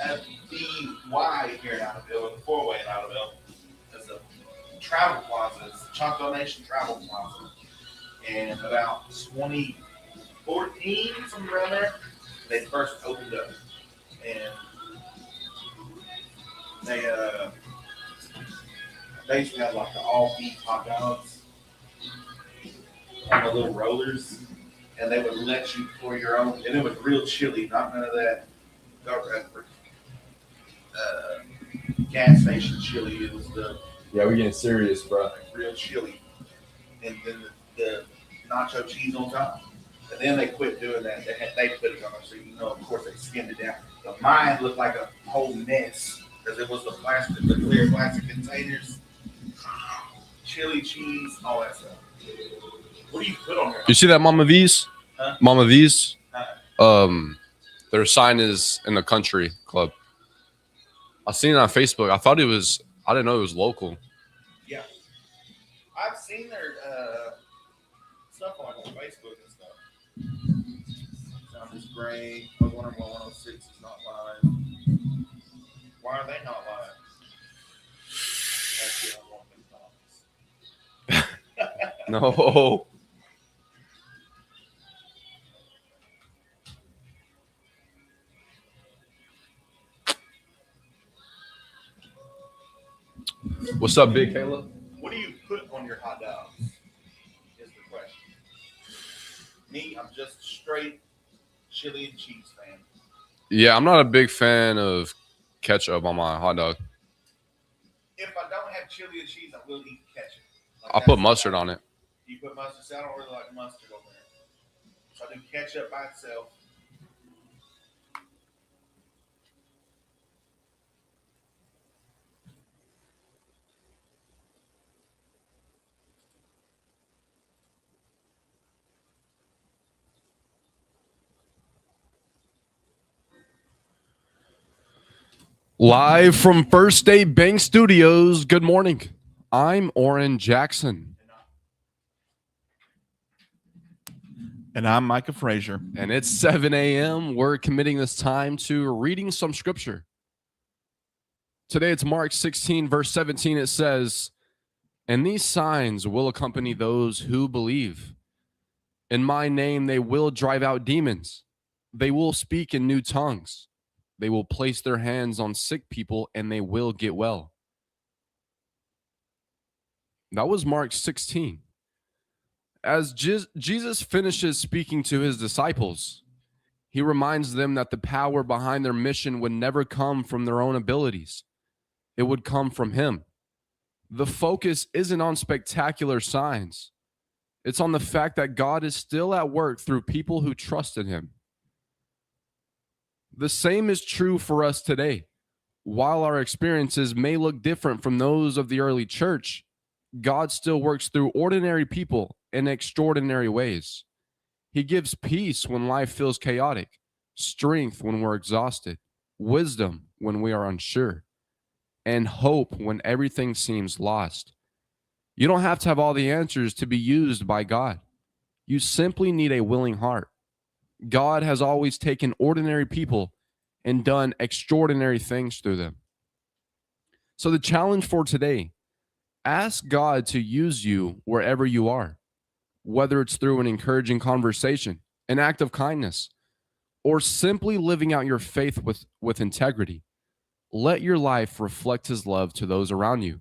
at the Y here in Alabama, the four-way in Alabama, there's a travel plaza, it's Choctaw Nation Travel Plaza. And about 2014, somewhere around there, they first opened up. And they used to have like the all beef hot dogs on the little rollers, and they would let you pour your own, and it was real chili, not none of that gas station chili. It was the we're getting serious, bro. like real chili, and then the nacho cheese on top. And then they quit doing that. They put it on there, so of course they skimmed it down. But mine looked like a whole mess because it was the clear plastic containers, chili cheese, all that stuff. What do you put on there? You see that Mama V's? Huh? Mama V's? Their sign is in the country club. I seen it on Facebook. I didn't know it was local. Yeah. I've seen their stuff on Facebook and stuff. Sound is great. I was wondering why 106 is not live. Why are they not live? No. What's up, Big Kayla? What do you put on your hot dogs? Is the question. Me, I'm just straight chili and cheese fan. Yeah, I'm not a big fan of ketchup on my hot dog. If I don't have chili and cheese, I will eat ketchup. I'll put mustard on it. You put mustard? See, I don't really like mustard on there. So I do ketchup by itself. Live from First State Bank Studios, good morning. I'm Oran Jackson. And I'm Micah Frazier. And it's 7 a.m. We're committing this time to reading some scripture. Today it's Mark 16, verse 17. It says, "And these signs will accompany those who believe. In my name they will drive out demons. They will speak in new tongues. They will place their hands on sick people and they will get well." That was Mark 16. As Jesus finishes speaking to his disciples, he reminds them that the power behind their mission would never come from their own abilities. It would come from him. The focus isn't on spectacular signs. It's on the fact that God is still at work through people who trust in him. The same is true for us today. While our experiences may look different from those of the early church, God still works through ordinary people in extraordinary ways. He gives peace when life feels chaotic, strength when we're exhausted, wisdom when we are unsure, and hope when everything seems lost. You don't have to have all the answers to be used by God. You simply need a willing heart. God has always taken ordinary people and done extraordinary things through them. So the challenge for today, ask God to use you wherever you are, whether it's through an encouraging conversation, an act of kindness, or simply living out your faith with integrity. Let your life reflect his love to those around you.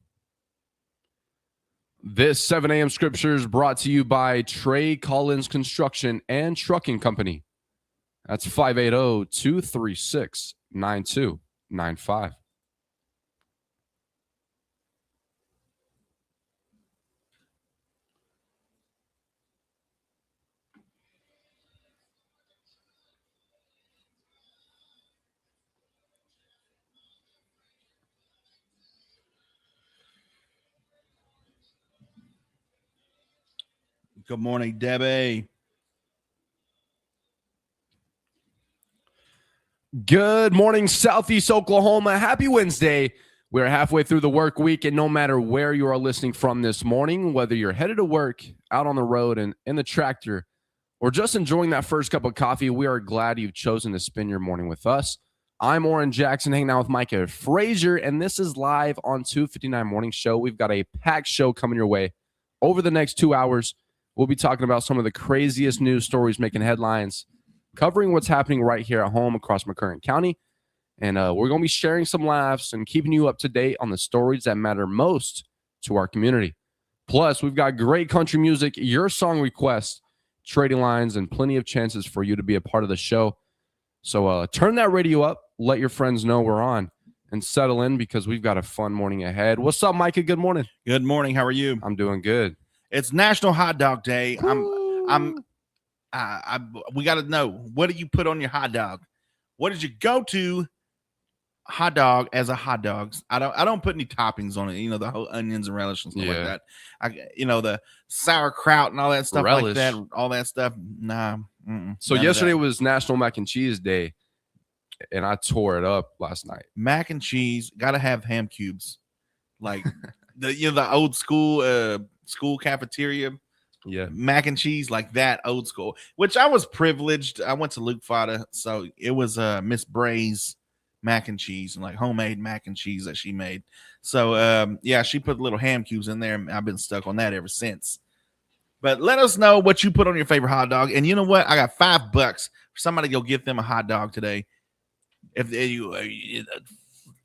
This 7 a.m. scripture is brought to you by Trey Collins Construction and Trucking Company. That's 580-236-9295. Good morning, Debbie. Good morning, Southeast Oklahoma. Happy Wednesday. We're halfway through the work week, and no matter where you are listening from this morning, whether you're headed to work, out on the road, and in the tractor, or just enjoying that first cup of coffee, we are glad you've chosen to spend your morning with us. I'm Oran Jackson, hanging out with Micah Frazier, and this is live on 259 Morning Show. We've got a packed show coming your way. Over the next 2 hours, we'll be talking about some of the craziest news stories making headlines, covering what's happening right here at home across McCurtain County. And we're going to be sharing some laughs and keeping you up to date on the stories that matter most to our community. Plus, we've got great country music, your song requests, trading lines, and plenty of chances for you to be a part of the show. So turn that radio up, let your friends know we're on, and settle in because we've got a fun morning ahead. What's up, Micah? Good morning. Good morning. How are you? I'm doing good. It's National Hot Dog Day. We got to know, what do you put on your hot dog? What did you go to hot dog as a hot dog? I don't put any toppings on it. The whole onions and relish and stuff like that. The sauerkraut and all that stuff like that. All that stuff. Nah. So yesterday was National Mac and Cheese Day, and I tore it up last night. Mac and cheese, gotta have ham cubes, like the old school cafeteria. Yeah, mac and cheese like that, old school. Which I was privileged. I went to Luke Fada, so it was Miss Bray's mac and cheese and like homemade mac and cheese that she made. So she put little ham cubes in there, and I've been stuck on that ever since. But let us know what you put on your favorite hot dog. And you know what? I got $5 for somebody to go get them a hot dog today. If you,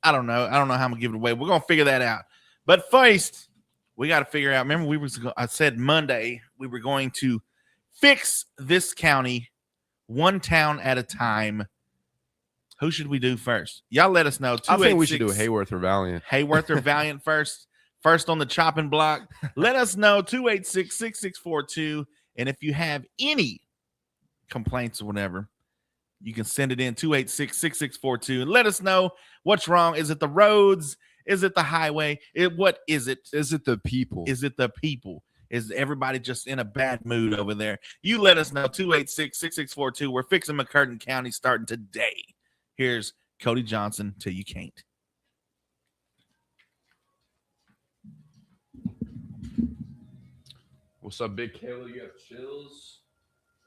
I don't know how I'm gonna give it away. We're gonna figure that out. But first, we got to figure out. Remember, I said Monday we were going to fix this county one town at a time. Who should we do first? Y'all let us know. I think we should do Hayworth or Valiant. Hayworth or Valiant first. First on the chopping block. Let us know, 286-6642. And if you have any complaints or whatever, you can send it in, 286-6642. And let us know what's wrong. Is it the roads? Is it the highway? What is it? Is it the people? Is it the people? Is everybody just in a bad mood over there? You let us know, 286-6642. We're fixing McCurtain County starting today. Here's Cody Johnson, Till You Can't. What's up, Big Kayla? You have chills?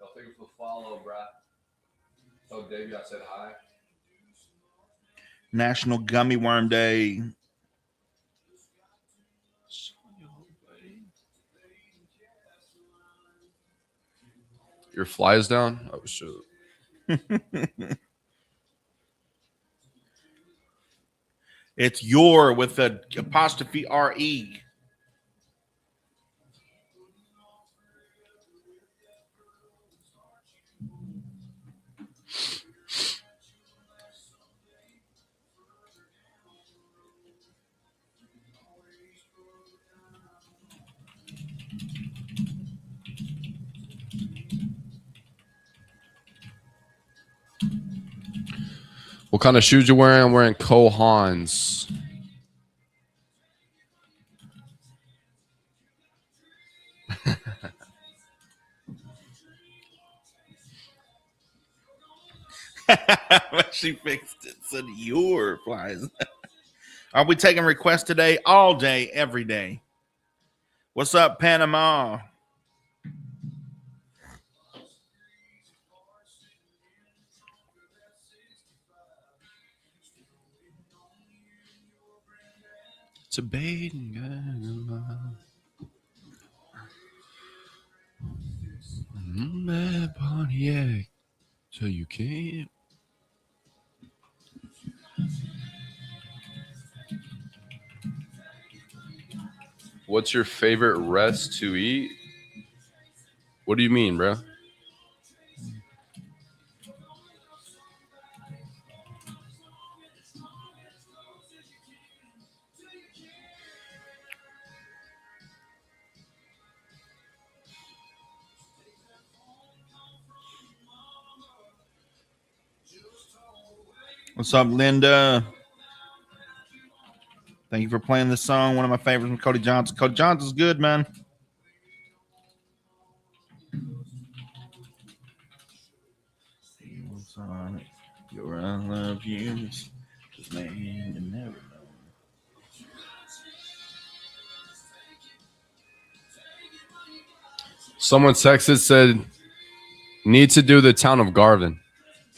I'll thank you for the follow, bro. Oh, Davey, I said hi. National Gummy Worm Day. Your fly is down? Oh, shoot. It's your with the apostrophe R-E. What kind of shoes you wearing? I'm wearing Kohans. She fixed it. So your flies. Are we taking requests today? All day, every day. What's up, Panama? It's a baiting Pontiac till you can't. What's your favorite rest to eat? What do you mean, bro? What's up, Linda? Thank you for playing this song. One of my favorites from Cody Johnson. Cody Johnson's good, man. Your I love you. Just man, you never know. Someone texted, said, need to do the town of Garvin.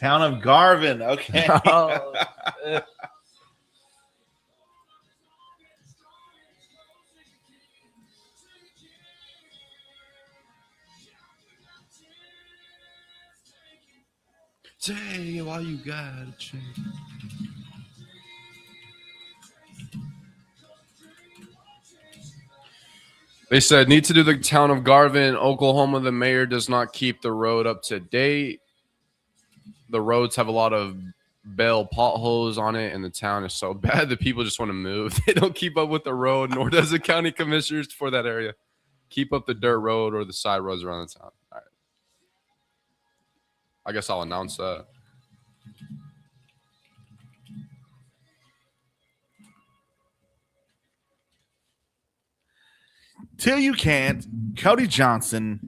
Town of Garvin. Okay. Oh, shit. Say why you gotta change. They said need to do the town of Garvin, Oklahoma. The mayor does not keep the road up to date. The roads have a lot of bell potholes on it, and the town is so bad that people just want to move. They don't keep up with the road, nor does the county commissioners for that area keep up the dirt road or the side roads around the town. All right. I guess I'll announce that. Till you can't, Cody Johnson,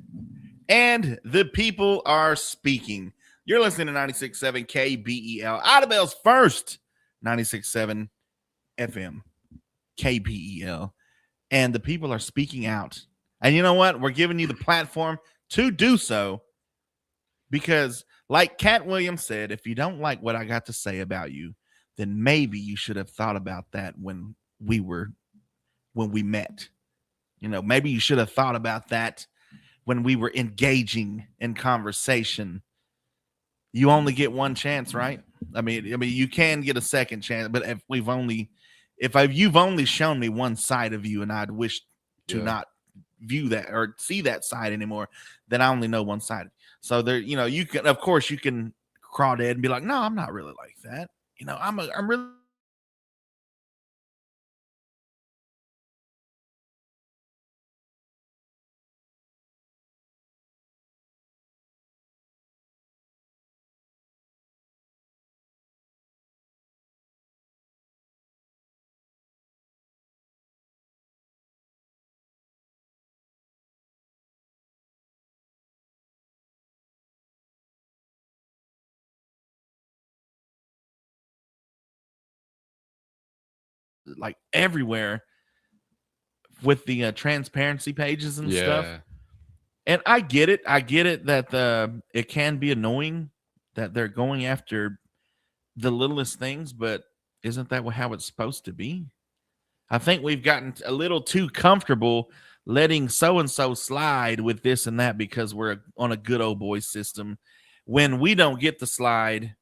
and the people are speaking. You're listening to 96.7 KBEL, Idabel's first 96.7 FM, KBEL, and the people are speaking out. And you know what? We're giving you the platform to do so because, like Cat Williams said, if you don't like what I got to say about you, then maybe you should have thought about that when we met. You know, maybe you should have thought about that when we were engaging in conversation. You only get one chance, right? I mean, you can get a second chance, but if you've only shown me one side of you, and I'd wish to not view that or see that side anymore, then I only know one side. So there, you know, you can, of course, you can crawdad and be like, no, I'm not really like that. You know, I'm really. Like everywhere with the transparency pages and stuff. And I get it that it can be annoying that they're going after the littlest things, but isn't that how it's supposed to be? I think we've gotten a little too comfortable letting so and so slide with this and that because we're on a good old boy system. When we don't get the slide,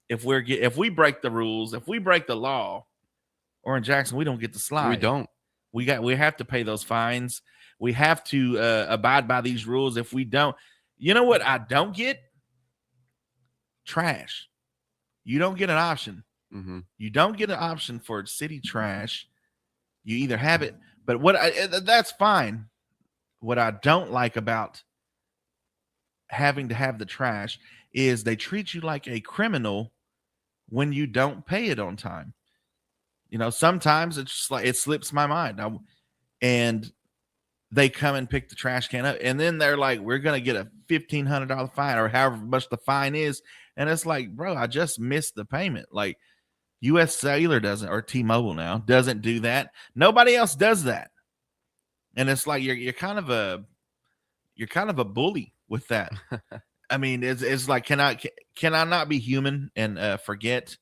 if we break the rules, if we break the law, or in Jackson, we don't get the slide. We don't. We have to pay those fines. We have to abide by these rules. If we don't, you know what I don't get? Trash. You don't get an option. Mm-hmm. You don't get an option for city trash. You either have it, but that's fine. What I don't like about having to have the trash is they treat you like a criminal when you don't pay it on time. You know, sometimes it's just like it slips my mind. And they come and pick the trash can up, and then they're like, we're going to get a $1,500 fine or however much the fine is. And it's like, bro, I just missed the payment. Like U.S. Cellular doesn't, or T-Mobile now doesn't do that. Nobody else does that. And it's like, you're kind of a bully with that. I mean, it's like, can I not be human and forget?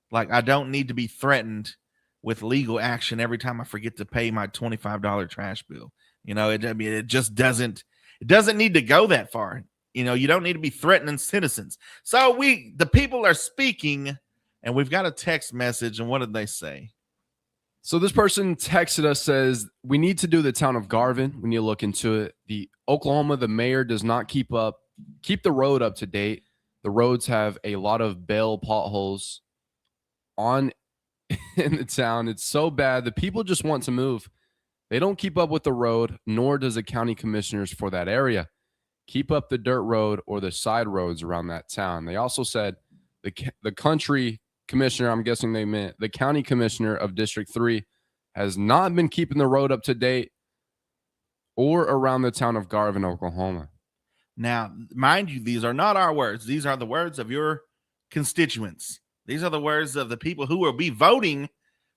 Like, I don't need to be threatened with legal action every time I forget to pay my $25 trash bill. You know, it just doesn't need to go that far. You know, you don't need to be threatening citizens. So the people are speaking, and we've got a text message. And what did they say? So this person texted us, says, we need to do the town of Garvin. We need to look into it. The mayor does not keep the road up to date. The roads have a lot of bell potholes on in the town. It's so bad. The people just want to move. They don't keep up with the road, nor does the county commissioners for that area keep up the dirt road or the side roads around that town. They also said the country commissioner, I'm guessing they meant the county commissioner of District 3, has not been keeping the road up to date or around the town of Garvin, Oklahoma. Now, mind you, these are not our words. These are the words of your constituents. These are the words of the people who will be voting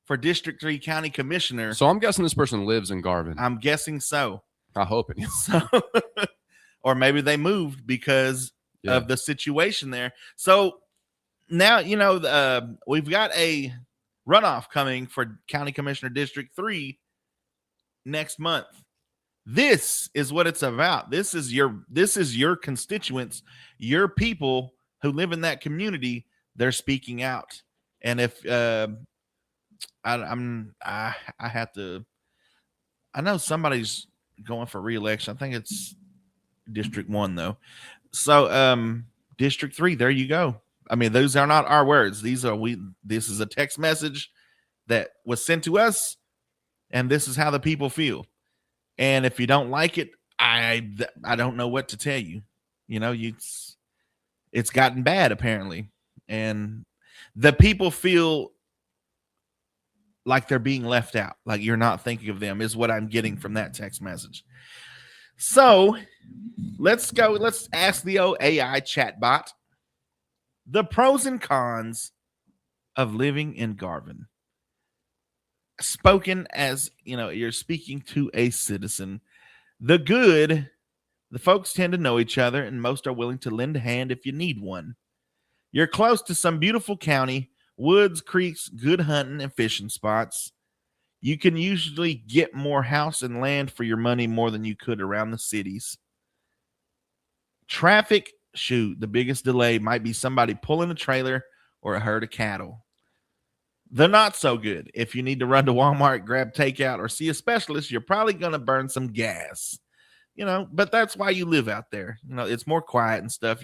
for District 3 County Commissioner. So I'm guessing this person lives in Garvin. I'm guessing so. I hope it is. So, or maybe they moved because of the situation there. So now, we've got a runoff coming for County Commissioner District 3 next month. This is what it's about. This is your constituents, your people who live in that community. They're speaking out. And if I have to, I know somebody's going for re-election. I think it's District 1 though. So District 3, there you go. I mean, those are not our words. This is a text message that was sent to us, and this is how the people feel. And if you don't like it, I don't know what to tell you. It's gotten bad apparently, and the people feel like they're being left out, like you're not thinking of them, is what I'm getting from that text message. So let's go. Let's ask the old AI chatbot the pros and cons of living in Garvin. Spoken as, you're speaking to a citizen. The good, the folks tend to know each other, and most are willing to lend a hand if you need one. You're close to some beautiful county, woods, creeks, good hunting and fishing spots. You can usually get more house and land for your money more than you could around the cities. Traffic, the biggest delay might be somebody pulling a trailer or a herd of cattle. They're not so good. If you need to run to Walmart, grab takeout, or see a specialist, you're probably going to burn some gas. But that's why you live out there. It's more quiet and stuff.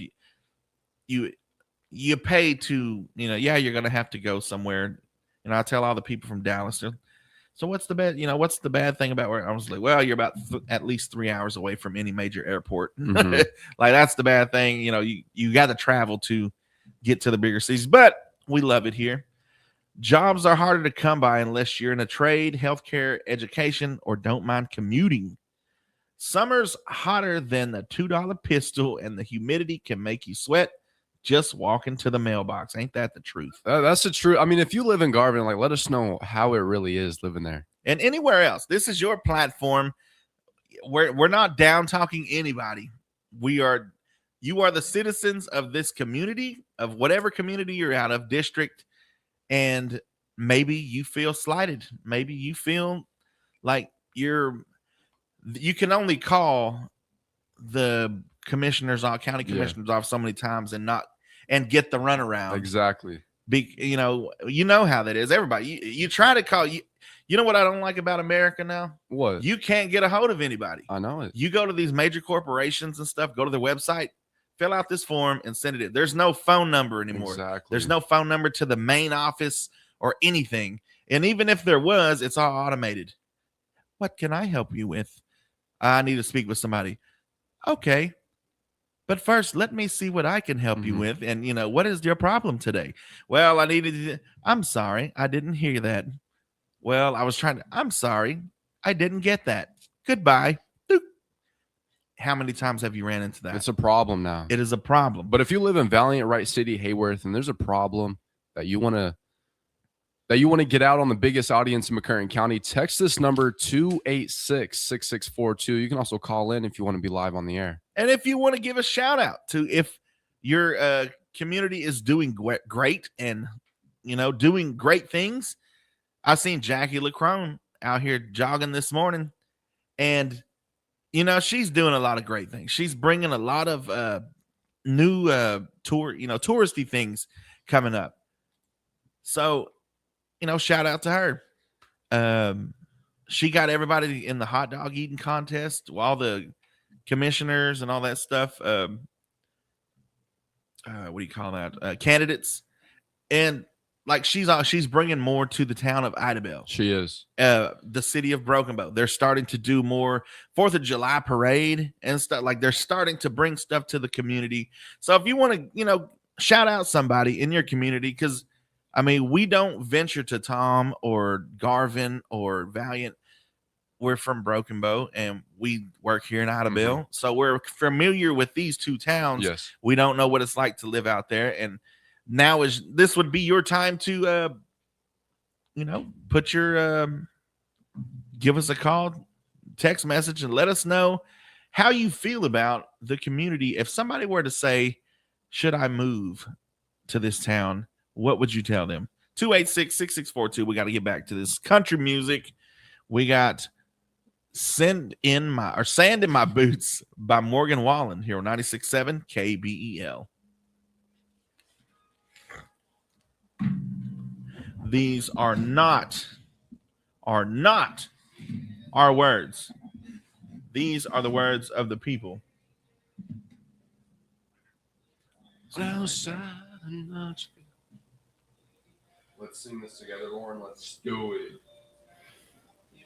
You pay to, you're going to have to go somewhere. I tell all the people from Dallas, so what's the bad thing about where I was like, well, you're about at least 3 hours away from any major airport. Mm-hmm. Like that's the bad thing. You got to travel to get to the bigger cities, but we love it here. Jobs are harder to come by unless you're in a trade, healthcare, education, or don't mind commuting. Summer's hotter than the $2 pistol, and the humidity can make you sweat just walking to the mailbox. Ain't that the truth? That's the truth. I mean, if you live in Garvin, let us know how it really is living there. And anywhere else. This is your platform. We're not down talking anybody. You are the citizens of this community, of whatever community you're out of, district. And maybe you feel slighted. Maybe you feel like you can only call the county commissioners off so many times and get the runaround. Exactly. You know how that is. Everybody, you try to call you. You know what I don't like about America now? What? You can't get a hold of anybody. I know it. You go to these major corporations and stuff, go to their website, fill out this form and send it in. There's no phone number anymore. Exactly. There's no phone number to the main office or anything. And even if there was, it's all automated. What can I help you with? I need to speak with somebody. Okay. But first, let me see what I can help you with. And, what is your problem today? Well, I'm sorry. I didn't hear that. Well, I'm sorry. I didn't get that. Goodbye. How many times have you ran into that? It's a problem now. It is a problem. But if you live in Valiant, Wright City, Hayworth, and there's a problem that you want to get out on the biggest audience in McCurtain County, text this number 286-6642. You can also call in if you want to be live on the air. And if you want to give a shout out to if your community is doing great and, doing great things. I've seen Jackie LaCrone out here jogging this morning, and she's doing a lot of great things. She's bringing a lot of new touristy things coming up. So, shout out to her. She got everybody in the hot dog eating contest, all the commissioners and all that stuff. What do you call that? Candidates. And she's bringing more to the town of Idabel. She is. The city of Broken Bow. They're starting to do more 4th of July parade and stuff. Like they're starting to bring stuff to the community. So if you want to, shout out somebody in your community, because we don't venture to Tom or Garvin or Valiant. We're from Broken Bow and we work here in Idabel. So we're familiar with these two towns. Yes. We don't know what it's like to live out there. And now this would be your time to, give us a call, text message, and let us know how you feel about the community. If somebody were to say, should I move to this town, what would you tell them? 286-6642. We got to get back to this country music. We got Sand in My Boots by Morgan Wallen here on 96.7 KBEL. These are not our words. These are the words of the people. Let's sing this together, Oran. Let's do it.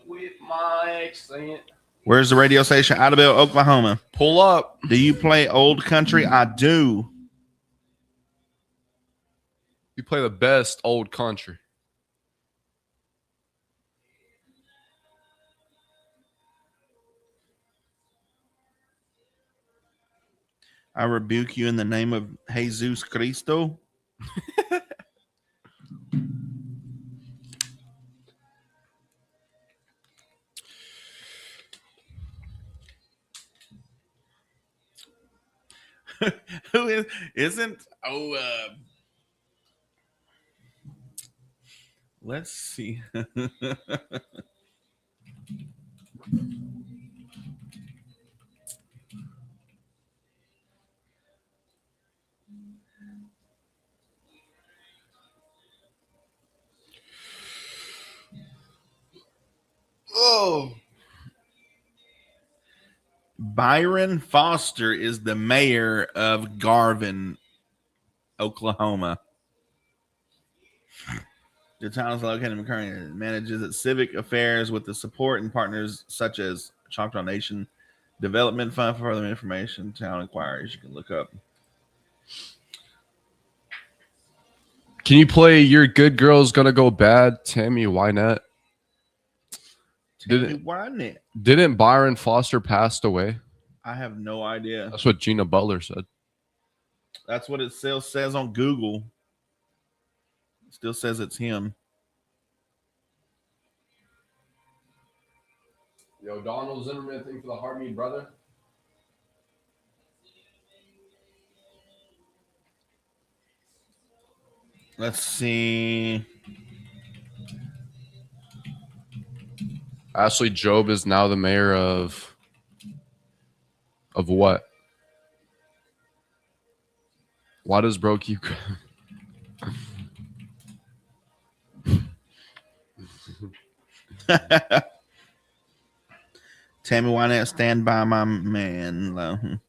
With my accent. Where's the radio station? Idabel, Oklahoma. Pull up. Do you play old country? I do. You play the best old country. I rebuke you in the name of Jesus Cristo. Who isn't? Let's see. Oh. Byron Foster is the mayor of Garvin, Oklahoma. The town is located in McCurry and manages its civic affairs with the support and partners such as Choctaw Nation Development Fund. For further information, town inquiries you can look up. Can you play Your Good Girl's Gonna Go Bad, Tammy Wynette? Didn't Byron Foster passed away? I have no idea. That's what Gina Butler said. That's what it still says on Google. It still says it's him. Yo, Donald Zimmerman, thing for the Hartmead brother. Let's see. Ashley Job is now the mayor of what? Why does bro keep Tammy Wynette, stand by my man.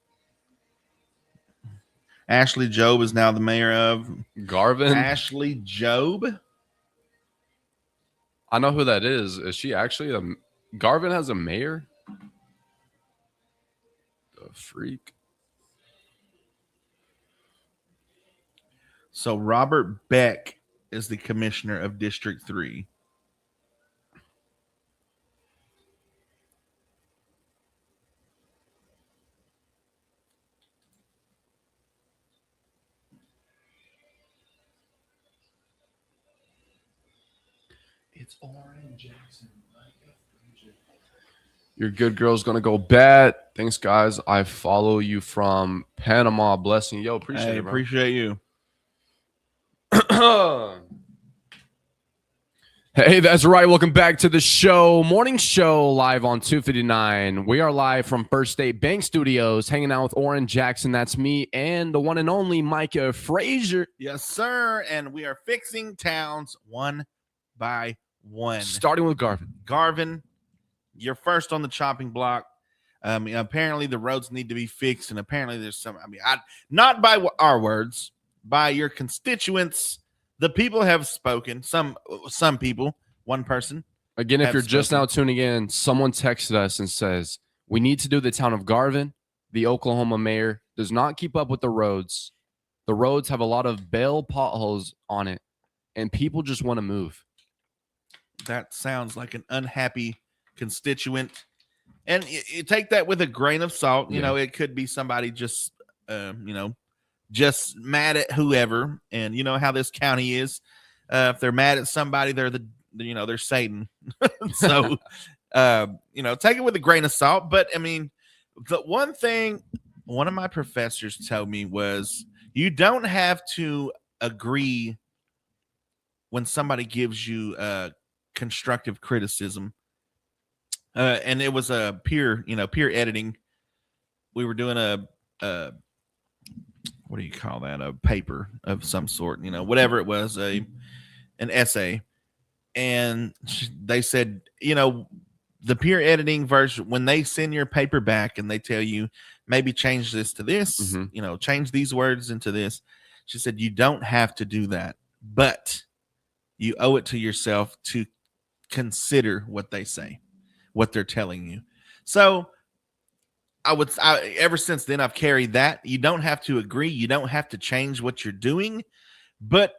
Ashley Job is now the mayor of Garvin? Ashley Job? I know who that is. Is she actually Garvin has a mayor? The freak. So Robert Beck is the commissioner of District 3. It's Oran Jackson. Micah, Frazier. Your Good Girl's Gonna Go Bad. Thanks, guys. I follow you from Panama. Blessing. Yo, appreciate it, bro. Appreciate you. Hey, that's right. Welcome back to the show. Morning show live on 259. We are live from First State Bank Studios, hanging out with Oran Jackson. That's me and the one and only Micah Frazier. Yes, sir. And we are fixing towns one by one. Starting with Garvin. Garvin, you're first on the chopping block. Apparently the roads need to be fixed, and apparently there's some. Not by our words, by your constituents. The people have spoken. Some people, one person. Again, if you're just now tuning in, someone texted us and says, we need to do the town of Garvin. The Oklahoma mayor does not keep up with the roads. The roads have a lot of bale potholes on it, and people just want to move. That sounds like an unhappy constituent. And you take that with a grain of salt. You know, it could be somebody just, just mad at whoever. And you know how this county is. If they're mad at somebody, they're they're Satan. So, take it with a grain of salt. But I mean, the one thing one of my professors told me was, You don't have to agree when somebody gives you constructive criticism. And it was a peer editing. We were doing a what do you call that? A paper of some sort, whatever it was, an essay. And they said, the peer editing version, when they send your paper back and they tell you maybe change this to this, change these words into this. She said, you don't have to do that, but you owe it to yourself to consider what they say, what they're telling you. So ever since then, I've carried that. You don't have to agree. You don't have to change what you're doing, but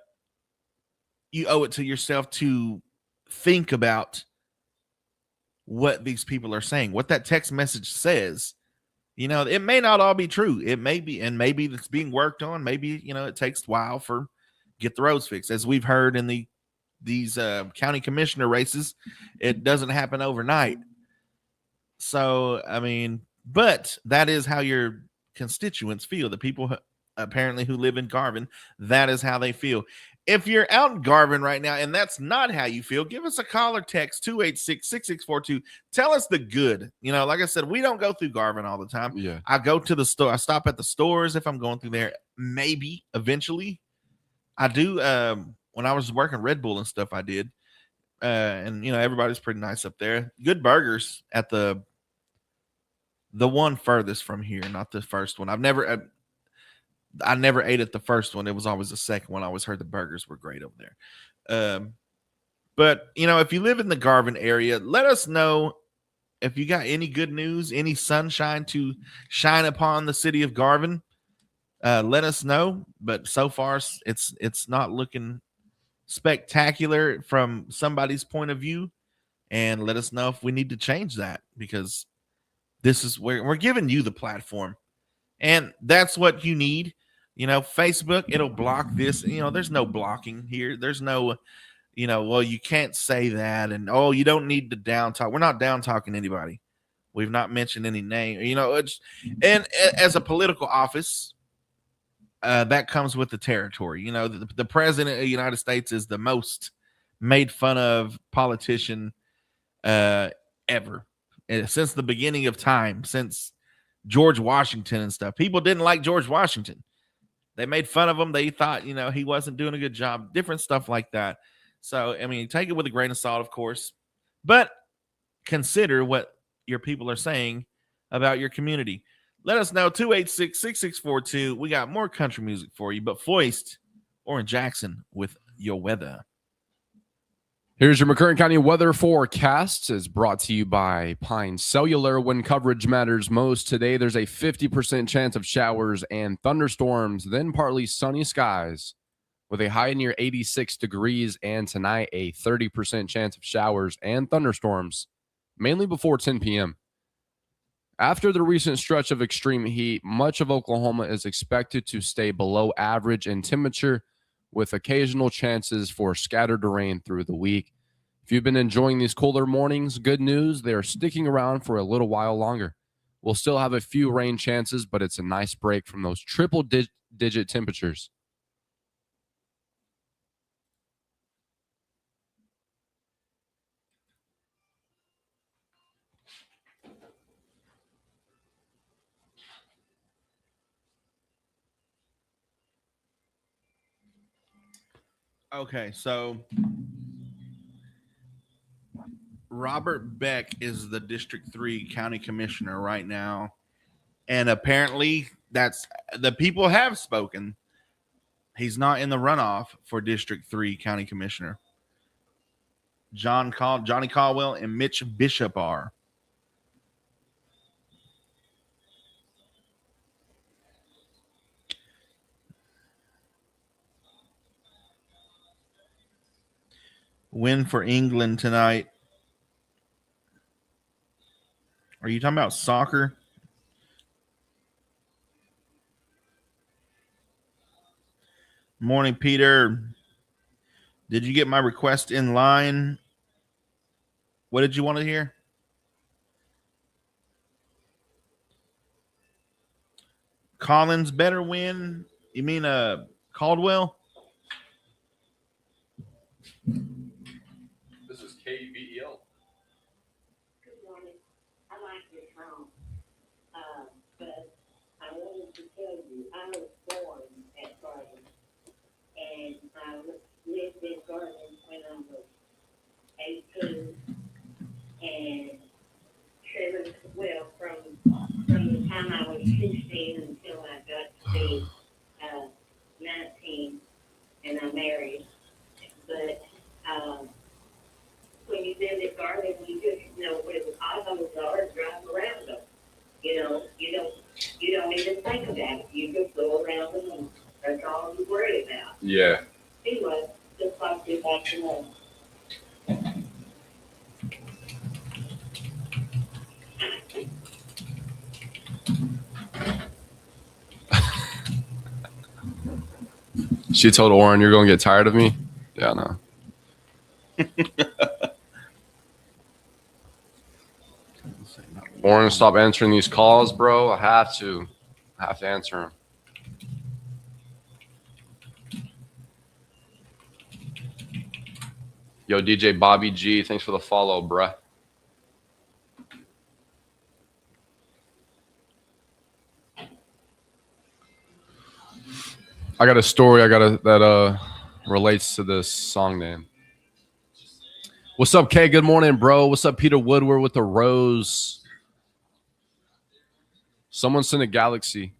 you owe it to yourself to think about what these people are saying, what that text message says. It may not all be true. It may be, and maybe it's being worked on. Maybe, it takes a while for get the roads fixed. As we've heard in these county commissioner races, it doesn't happen overnight. So, but that is how your constituents feel. The people apparently who live in Garvin, that is how they feel. If you're out in Garvin right now and that's not how you feel, give us a call or text 286-6642. Tell us the good. Like I said, we don't go through Garvin all the time. Yeah. I go to the store. I stop at the stores if I'm going through there. Maybe eventually. I do. When I was working Red Bull and stuff, I did. And everybody's pretty nice up there. Good burgers at the one furthest from here, not the first one. I never ate at the first one. It was always the second one. I always heard the burgers were great over there. But if you live in the Garvin area, let us know if you got any good news, any sunshine to shine upon the city of Garvin. Let us know. But so far, it's not looking spectacular from somebody's point of view. And let us know if we need to change that, because this is where we're giving you the platform. And that's what you need. Facebook, it'll block this. There's no blocking here. There's no, well, you can't say that. And, you don't need to down talk. We're not down talking anybody. We've not mentioned any name. And as a political office, that comes with the territory. The president of the United States is the most made fun of politician ever. Since the beginning of time, since George Washington and stuff. People didn't like George Washington. They made fun of him. They thought, he wasn't doing a good job. Different stuff like that. So, take it with a grain of salt, of course. But consider what your people are saying about your community. Let us know, 286-6642. We got more country music for you. But Foist, Oran Jackson with your weather. Here's your McCurtain County weather forecast. Is brought to you by Pine Cellular. When coverage matters most today, there's a 50% chance of showers and thunderstorms, then partly sunny skies with a high near 86 degrees, and tonight a 30% chance of showers and thunderstorms, mainly before 10 p.m. After the recent stretch of extreme heat, much of Oklahoma is expected to stay below average in temperature, with occasional chances for scattered rain through the week. If you've been enjoying these cooler mornings, good news, they are sticking around for a little while longer. We'll still have a few rain chances, but it's a nice break from those triple-digit temperatures. Okay, so Robert Beck is the District 3 County Commissioner right now. And apparently that's the people have spoken. He's not in the runoff for District 3 County Commissioner. Johnny Caldwell and Mitch Bishop are. Win for England tonight. Are you talking about soccer? Morning, Peter. Did you get my request in line? What did you want to hear? Collins better win. You mean Caldwell? This is KVEL. Good morning. I like your song, but I wanted to tell you, I was born at Garden, and I lived in Garden when I was 18, and from the time I was 16 until I got to be 19, and I married. But when you live in Garden, you just know where the potholes are and drive around them. You know, you don't even think about it. You just go around them, and that's all you worry about. Yeah. Anyway, just like this afternoon. She told Oran, "You're gonna get tired of me." Yeah, no. Oran, stop answering these calls, bro. I have to answer them. Yo, DJ Bobby G, thanks for the follow, bruh. I got a story that relates to this song name. What's up, Kay? Good morning, bro. What's up, Peter Woodward with the rose? Someone sent a galaxy.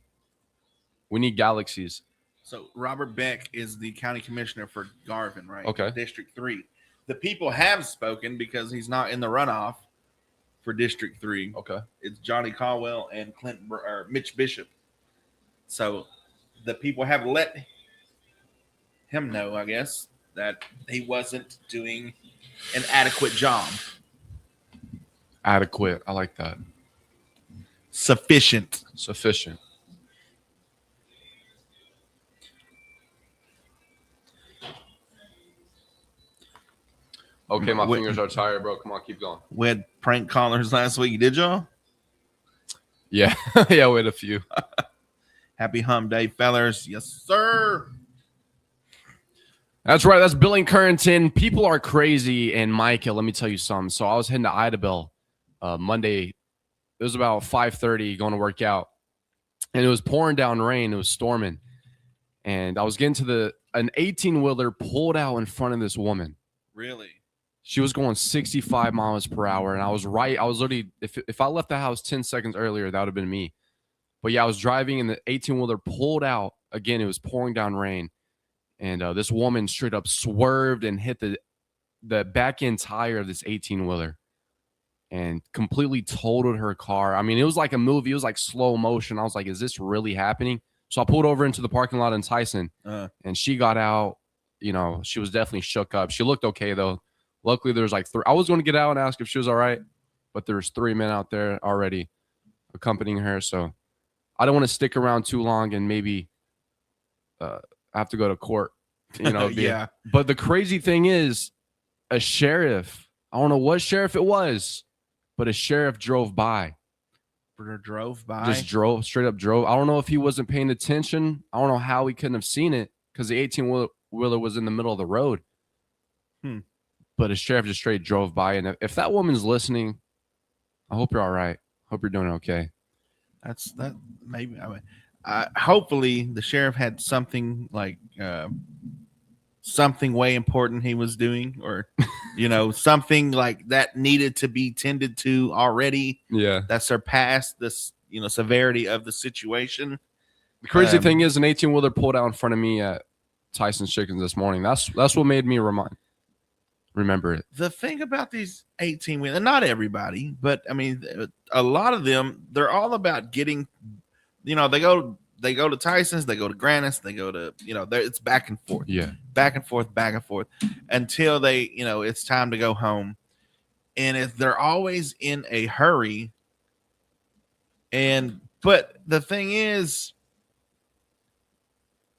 We need galaxies. So Robert Beck is the county commissioner for Garvin, right? Okay. District 3. The people have spoken because he's not in the runoff for District 3. Okay. It's Johnny Caldwell and Mitch Bishop. So the people have let him know, I guess, that he wasn't doing an adequate job. Adequate. I like that. Sufficient. Sufficient. Okay, my fingers are tired, bro. Come on, keep going. We had prank callers last week. Did y'all? Yeah. Yeah, we had a few. Happy Hump Day, fellers. Yes, sir. That's right. That's Billing Currington. People are crazy. And Micah, let me tell you something. So I was heading to Idabel Monday. It was about 5:30 going to work out. And it was pouring down rain. It was storming. And I was getting to an 18-wheeler pulled out in front of this woman. Really? She was going 65 miles per hour. And I was right. I was literally, if I left the house 10 seconds earlier, that would have been me. But yeah, I was driving and the 18-wheeler pulled out. Again, it was pouring down rain. And this woman straight up swerved and hit the back end tire of this 18-wheeler and completely totaled her car. I mean, it was like a movie. It was like slow motion. I was like, is this really happening? So I pulled over into the parking lot in Tyson, and she got out. You know, she was definitely shook up. She looked okay, though. Luckily, there was like three. I was going to get out and ask if she was all right, but there was 3 men out there already accompanying her. So I don't want to stick around too long and maybe have to go to court, you know. Yeah. But the crazy thing is, a sheriff, I don't know what sheriff it was, but a sheriff drove by. Just drove, straight up drove. I don't know if he wasn't paying attention. I don't know how he couldn't have seen it because the 18-wheeler was in the middle of the road. But a sheriff just straight drove by. And if that woman's listening, I hope you're all right. Hope you're doing okay. That maybe. Hopefully the sheriff had something like something way important he was doing, or you know, something like that needed to be tended to already. Yeah, that surpassed this, you know, severity of the situation. The crazy thing is, an 18-wheeler pulled out in front of me at Tyson's Chickens this morning. That's what made me remember it. The thing about these 18-wheelers, not everybody, but I mean, a lot of them, they're all about getting. You know, they go to Tyson's, they go to Granite's, they go to, you know, it's back and forth. Yeah. Back and forth until they, you know, it's time to go home. And if they're always in a hurry. But the thing is,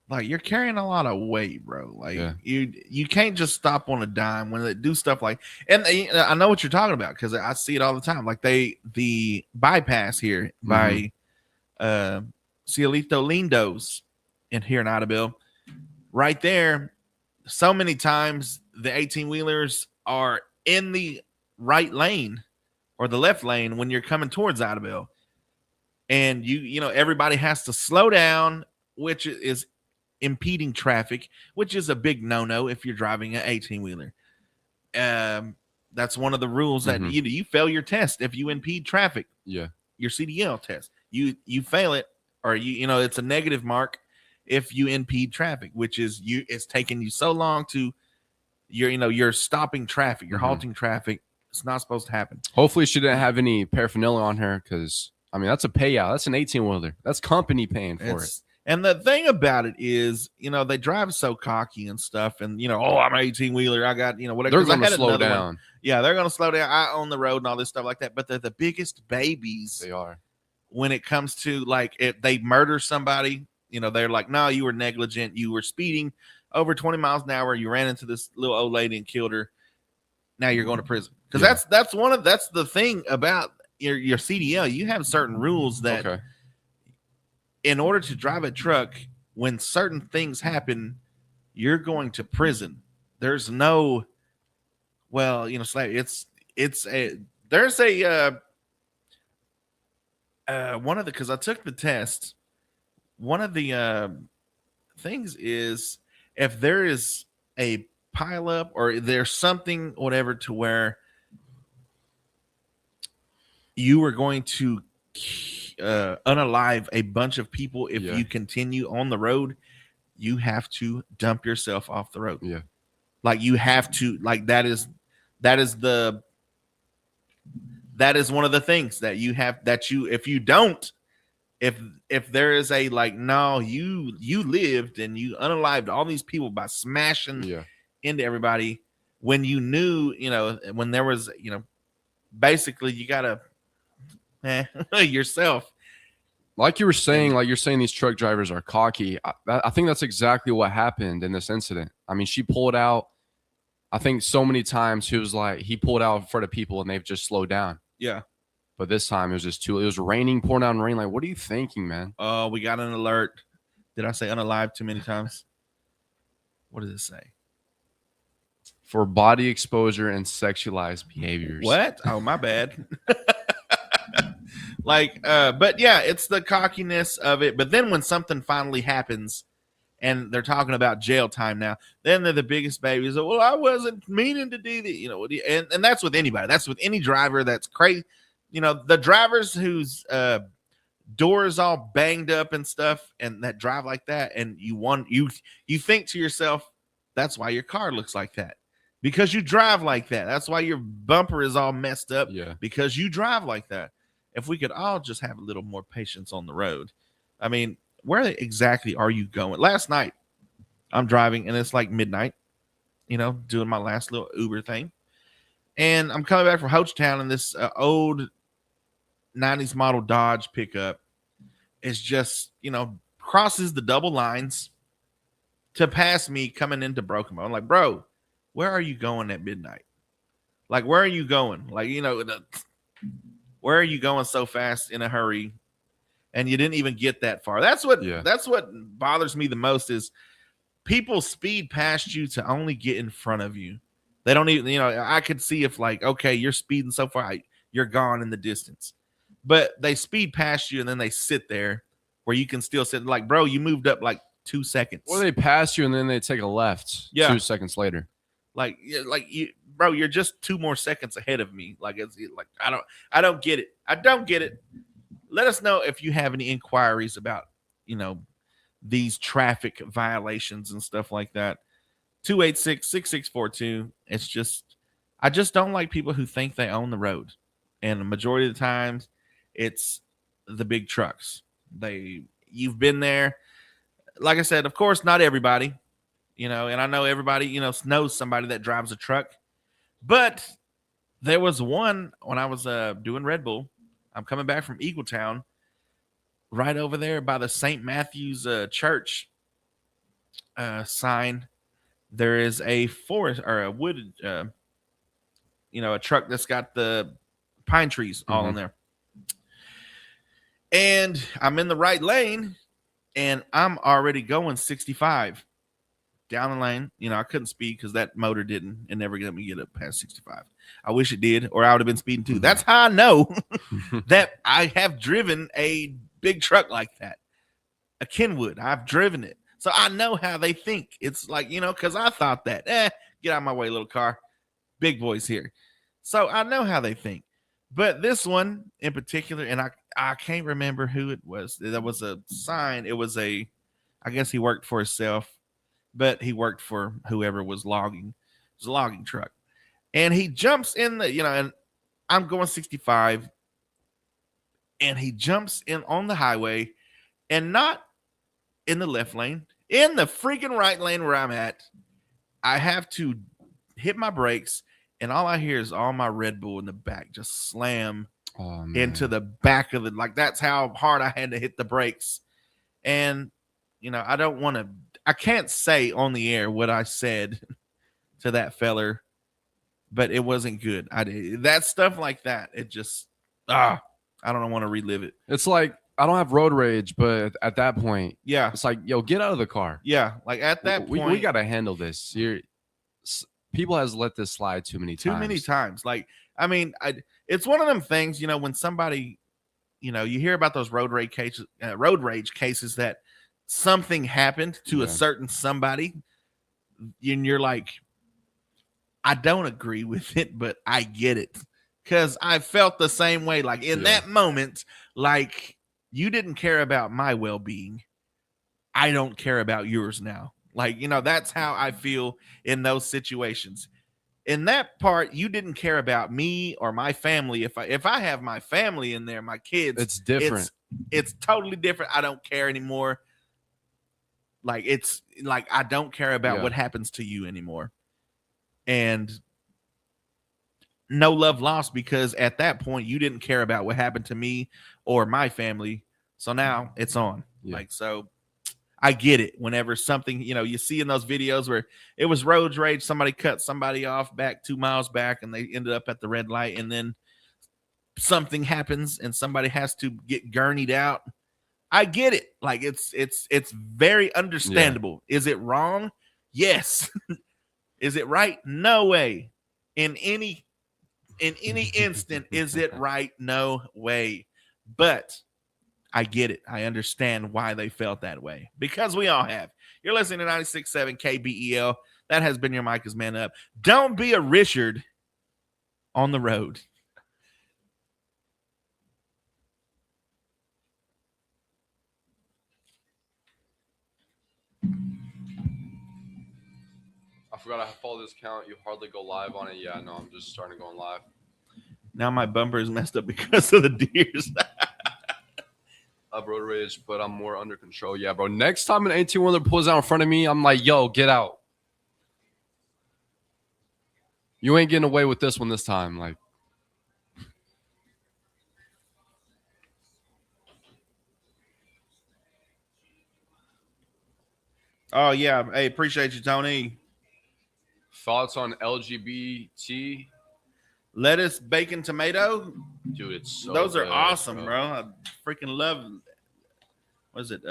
like, you're carrying a lot of weight, bro. Like, you can't just stop on a dime when they do stuff like, and I know what you're talking about because I see it all the time. Like the bypass here by Cielito Lindo's here in Idabel, right there, so many times the 18-wheelers are in the right lane or the left lane when you're coming towards Idabel. And everybody has to slow down, which is impeding traffic, which is a big no-no if you're driving an 18-wheeler. That's one of the rules that you fail your test if you impede traffic. Yeah. Your CDL test. You fail it, or it's a negative mark if you impede traffic, which is it's taking you so long to you're stopping traffic, you're halting traffic. It's not supposed to happen. Hopefully she didn't have any paraphernalia on her, because I mean that's a payout. That's an 18-wheeler. That's company paying for it. And the thing about it is, they drive so cocky and stuff, and oh, I'm an 18-wheeler. I got whatever. They're going to slow down. Yeah, they're going to slow down. I own the road and all this stuff like that. But they're the biggest babies. They are. When it comes to, like, if they murder somebody, they're like, no, you were negligent. You were speeding over 20 miles an hour. You ran into this little old lady and killed her. Now you're going to prison. Because that's the thing about your CDL. You have certain rules that in order to drive a truck, when certain things happen, you're going to prison. There's no, there's because I took the test. One of the things is if there is a pileup or there's something, whatever, to where you are going to unalive a bunch of people if you continue on the road, you have to dump yourself off the road. Yeah. Like you have to, like that is one of the things that you have, if you don't, if there is a like, no, you lived and you unalived all these people by smashing into everybody when you knew, when there was, basically you gotta yourself. Like you were saying, these truck drivers are cocky. I think that's exactly what happened in this incident. I mean, she pulled out, I think so many times he pulled out in front of people and they've just slowed down. Yeah. But this time it was just it was raining, pouring down rain. Like, what are you thinking, man? Oh, we got an alert. Did I say unalive too many times? What does it say? For body exposure and sexualized behaviors. What? Oh, my bad. But yeah, it's the cockiness of it. But then when something finally happens and they're talking about jail time now, then they're the biggest babies. Well, I wasn't meaning to do that, and that's with anybody. That's with any driver that's crazy. The drivers whose doors all banged up and stuff and that drive like that. And you think to yourself, that's why your car looks like that, because you drive like that. That's why your bumper is all messed up, because you drive like that. If we could all just have a little more patience on the road. I mean, where exactly are you going? Last night, I'm driving, and it's like midnight, doing my last little Uber thing. And I'm coming back from Hochtown, and this old 90s model Dodge pickup is just, crosses the double lines to pass me coming into Broken Bow. I'm like, bro, where are you going at midnight? Like, where are you going? Like, where are you going so fast in a hurry? And you didn't even get that far. That's what bothers me the most is people speed past you to only get in front of you. They don't even, I could see if like, okay, you're speeding so far, you're gone in the distance. But they speed past you and then they sit there where you can still sit. Like, bro, you moved up like 2 seconds. Or they pass you and then they take a left 2 seconds later. Like you, bro, you're just 2 more seconds ahead of me. Like, it's like, I don't get it. I don't get it. Let us know if you have any inquiries about, these traffic violations and stuff like that. 286-6642. It's just, I just don't like people who think they own the road. And the majority of the times it's the big trucks. You've been there. Like I said, of course, not everybody, and I know everybody, knows somebody that drives a truck. But there was one when I was doing Red Bull. I'm coming back from Eagletown, right over there by the St. Matthew's church sign. There is a forest or a wooded, a truck that's got the pine trees all in there. And I'm in the right lane, and I'm already going 65 down the lane. You know, I couldn't speed because that motor it never let me get up past 65. I wish it did, or I would have been speeding too. That's how I know that I have driven a big truck like that, a Kenwood. I've driven it. So I know how they think. It's like, you know, because I thought that, get out of my way, little car. Big boys here. So I know how they think. But this one in particular, and I can't remember who it was. There was a sign. It was I guess he worked for himself, but he worked for whoever was logging. It was a logging truck. And he jumps in and I'm going 65. And he jumps in on the highway and not in the left lane, in the freaking right lane where I'm at. I have to hit my brakes, and all I hear is all my Red Bull in the back just slam into the back of like that's how hard I had to hit the brakes. And I can't say on the air what I said to that feller, but it wasn't good. That stuff like that, it just I don't want to relive it. It's like I don't have road rage, but at that point, yeah, it's like, yo, get out of the car. Yeah, like at that point, we got to handle this. People has let this slide too many times. Like, I mean, it's one of them things, when somebody, you hear about those road rage cases that something happened to a certain somebody, and you're like, I don't agree with it, but I get it. Because I felt the same way. Like in that moment, like you didn't care about my well-being. I don't care about yours now. Like, that's how I feel in those situations. In that part, you didn't care about me or my family. If I have my family in there, my kids, it's different. It's totally different. I don't care anymore. Like it's like I don't care about what happens to you anymore. And no love lost, because at that point you didn't care about what happened to me or my family. So now it's on. Like, so I get it. Whenever something, you see in those videos where it was road rage, somebody cut somebody off back 2 miles back and they ended up at the red light, and then something happens and somebody has to get gurneyed out. I get it. Like it's very understandable. Is it wrong? Yes. Is it right? No way. In any instant, is it right? No way. But I get it. I understand why they felt that way, because we all have. You're listening to 96.7 KBEL. That has been your Micah's Man Up. Don't be a Richard on the road. I forgot I follow this count. You hardly go live on it. Yeah, no, I'm just starting to go live. Now my bumper is messed up because of the deers. I've road rage, but I'm more under control. Yeah, bro. Next time an 18-wheeler pulls out in front of me, I'm like, yo, get out. You ain't getting away with this one this time. Like, oh, yeah. Hey, appreciate you, Tony. thoughts on LGBT? Lettuce, bacon, tomato. Dude, it's so those are good, awesome, bro. I freaking love. What is it?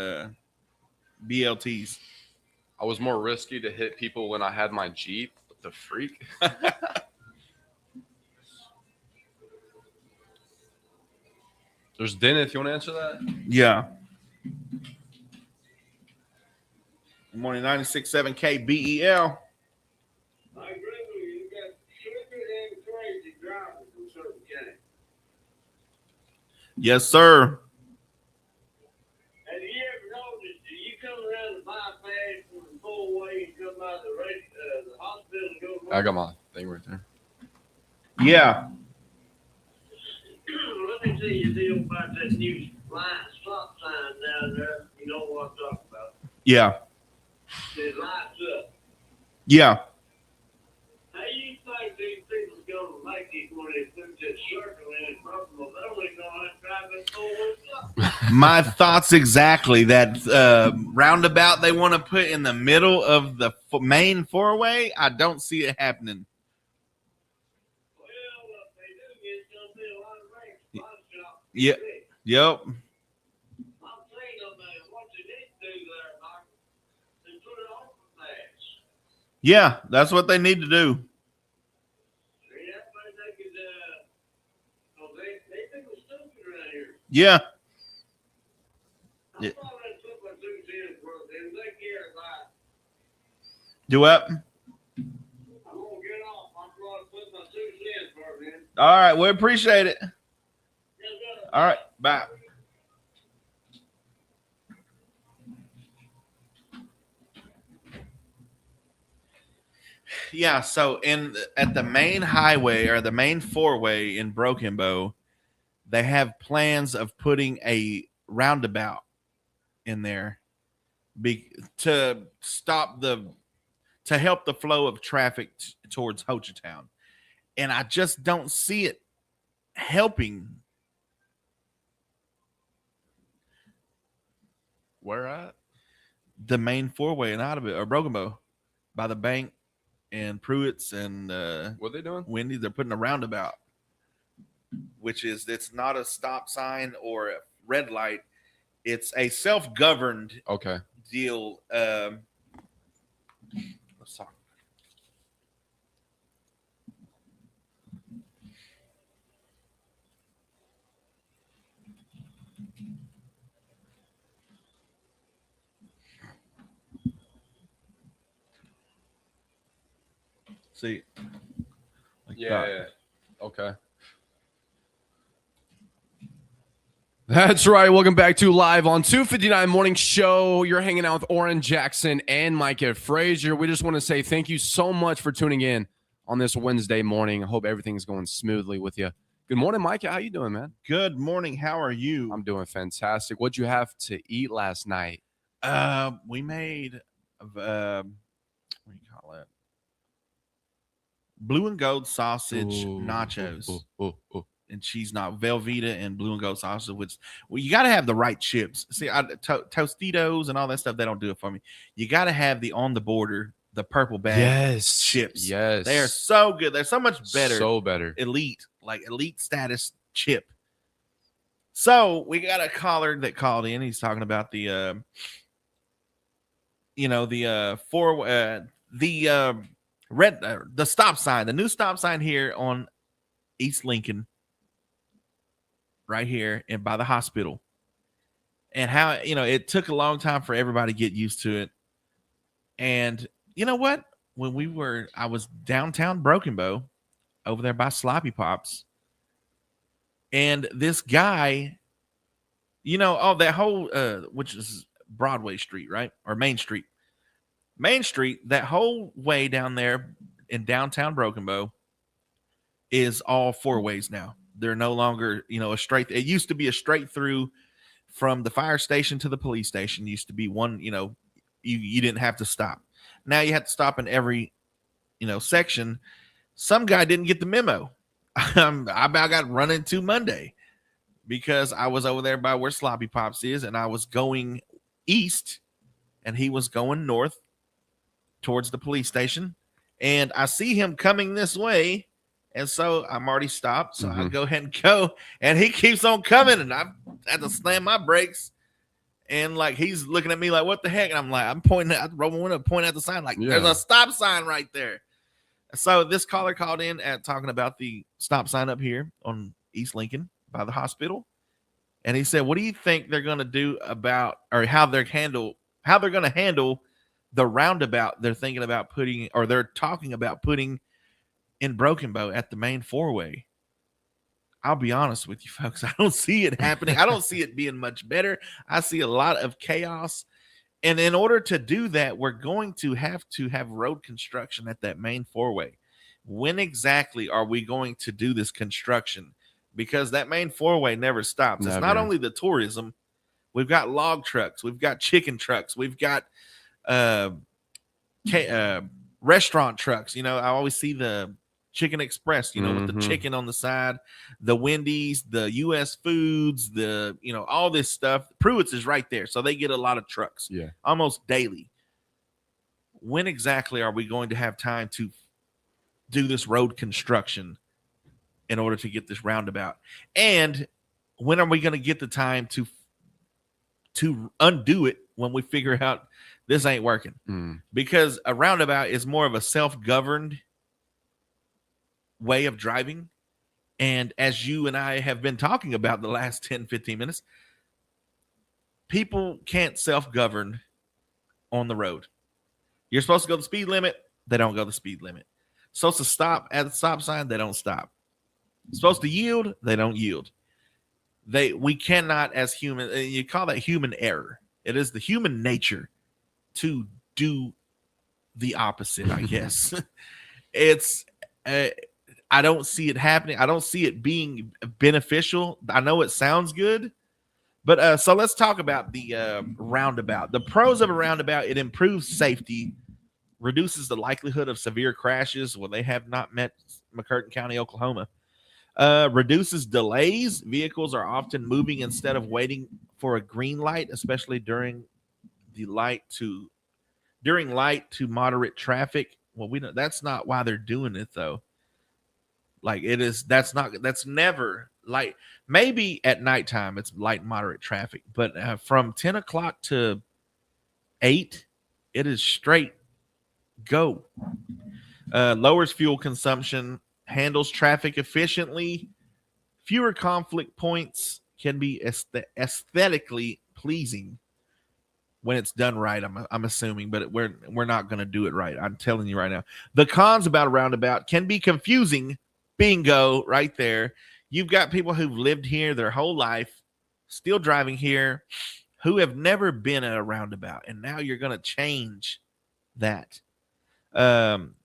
BLTs. I was more risky to hit people when I had my Jeep. What the freak? There's Dennis. If you want to answer that? Yeah. Good morning, 96.7 KBEL. I agree with you. You got stupid and crazy drivers in certain counties. Yes, sir. Have you ever noticed that you come around the bypass from the four-way and come out of the hospital and go to I got my thing right there. Yeah. Let me tell you a deal about that new stop sign down there. You know what I'm talking about. Yeah. It lights up. Yeah. How you think these people going to make it when they put that circle in front of them? They're only going to drive it forward. My thoughts exactly. That roundabout they want to put in the middle of the main four-way, I don't see it happening. Well, if they do, it's going to be a lot of race, a lot of shops. Yeah. Yep. I'm saying, no matter what you did, Yeah, that's what they need to do. Yeah. Yeah. Do what? All right, we appreciate it. All right, bye. Yeah, so at the main highway or the main four-way in Broken Bow, they have plans of putting a roundabout in there to stop to help the flow of traffic towards Ho Chi Town. And I just don't see it helping. Where at? The main four-way in Ottawa or Broken Bow by the bank and Pruitt's and What are they doing? Wendy's. They're putting a roundabout, which is it's not a stop sign or a red light. It's a self-governed Okay. deal. Let's talk. See. Like that. Yeah. Okay. That's right. Welcome back to Live on 259 Morning Show. You're hanging out with Oran, Jackson, and Micah Frazier. We just want to say thank you so much for tuning in on this Wednesday morning. I hope everything's going smoothly with you. Good morning, Micah. How you doing, man? Good morning. How are you? I'm doing fantastic. What'd you have to eat last night? We made what do you call it? Blue and gold sausage nachos. And cheese not Velveeta and blue and gold sausage, which you got to have the right chips. See, Tostitos and all that stuff, they don't do it for me. You got to have the on the border, the purple bag chips. Yes. They are so good. They're so much better. So better. Elite, like elite status chip. So we got a caller that called in. He's talking about the stop sign, the new stop sign here on East Lincoln, right here and by the hospital, and how it took a long time for everybody to get used to it. And you know what? When I was downtown Broken Bow, over there by Sloppy Pops, and this guy, that whole which is Broadway Street, right? Or Main Street, that whole way down there in downtown Broken Bow is all four ways now. They're no longer, a straight. It used to be a straight through from the fire station to the police station. It used to be one, you didn't have to stop. Now you have to stop in every, section. Some guy didn't get the memo. I about got run into Monday because I was over there by where Sloppy Pops is, and I was going east, and he was going north towards the police station, and I see him coming this way. And so I'm already stopped. So I go ahead and go. And he keeps on coming. And I had to slam my brakes. And like he's looking at me like, what the heck? And I'm like, I'm pointing at the window, pointing at the sign, like there's a stop sign right there. So this caller called in at talking about the stop sign up here on East Lincoln by the hospital. And he said, what do you think they're going to do about, or how they're going to handle the roundabout they're thinking about putting, or they're talking about putting in Broken Bow at the main four-way? I'll be honest with you, folks. I don't see it happening. I don't see it being much better. I see a lot of chaos. And in order to do that, we're going to have road construction at that main four-way. When exactly are we going to do this construction? Because that main four-way never stops. Never. It's not only the tourism. We've got log trucks. We've got chicken trucks. We've got restaurant trucks. I always see the Chicken Express, with the chicken on the side, the Wendy's, the U.S. Foods, all this stuff. Pruitt's is right there. So they get a lot of trucks almost daily. When exactly are we going to have time to do this road construction in order to get this roundabout? And when are we going to get the time to undo it when we figure out this ain't working. Because a roundabout is more of a self-governed way of driving. And as you and I have been talking about the last 10, 15 minutes, people can't self-govern on the road. You're supposed to go the speed limit. They don't go the speed limit. Supposed to stop at the stop sign. They don't stop. Supposed to yield. They don't yield. We cannot, as human, you call that human error. It is the human nature to do the opposite, I guess. It's, I don't see it happening. I don't see it being beneficial. I know it sounds good, but so let's talk about the roundabout. The pros of a roundabout: it improves safety, reduces the likelihood of severe crashes. Well, they have not met McCurtain County, Oklahoma. Reduces delays. Vehicles are often moving instead of waiting for a green light, especially during light to moderate traffic. Well, we know that's not why they're doing it though. Like that's never light. Maybe at nighttime it's light moderate traffic, but from 10 o'clock to 8, it is straight go. Lowers fuel consumption, handles traffic efficiently, fewer conflict points, can be aesthetically pleasing when it's done right. I'm assuming, but we're not going to do it right. I'm telling you right now. The cons about a roundabout can be confusing. Bingo, right there. You've got people who've lived here their whole life, still driving here, who have never been at a roundabout, and now you're going to change that.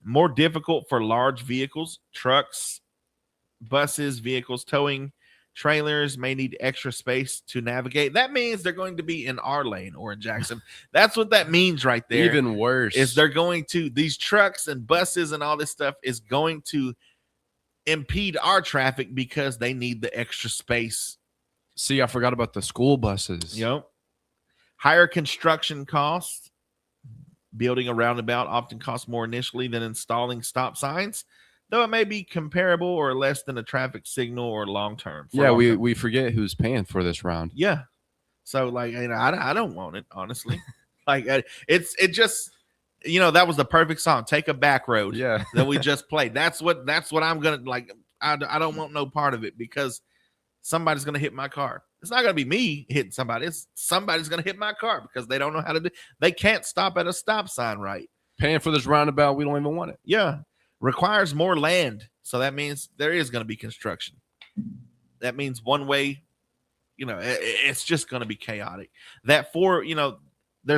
More difficult for large vehicles, trucks, buses, vehicles towing trailers may need extra space to navigate. That means they're going to be in our lane or in Jackson. That's what that means right there. Even worse is they're going to, these trucks and buses and all this stuff is going to impede our traffic because they need the extra space. See, I forgot about the school buses. Yep. Higher construction costs. Building a roundabout often costs more initially than installing stop signs, though it may be comparable or less than a traffic signal or long term. Yeah, we forget who's paying for this round. Yeah. So, like, you know, I don't want it, honestly. Like, it just, you know, that was the perfect song. Take a back road. Yeah. That we just played. That's what I'm going to, like, I don't want no part of it because somebody's going to hit my car. It's not going to be me hitting somebody. It's somebody's going to hit my car because they don't know how to do. They can't stop at a stop sign right. Paying for this roundabout, we don't even want it. Yeah. Requires more land. So that means there is going to be construction. That means one way, you know, it's just going to be chaotic. There's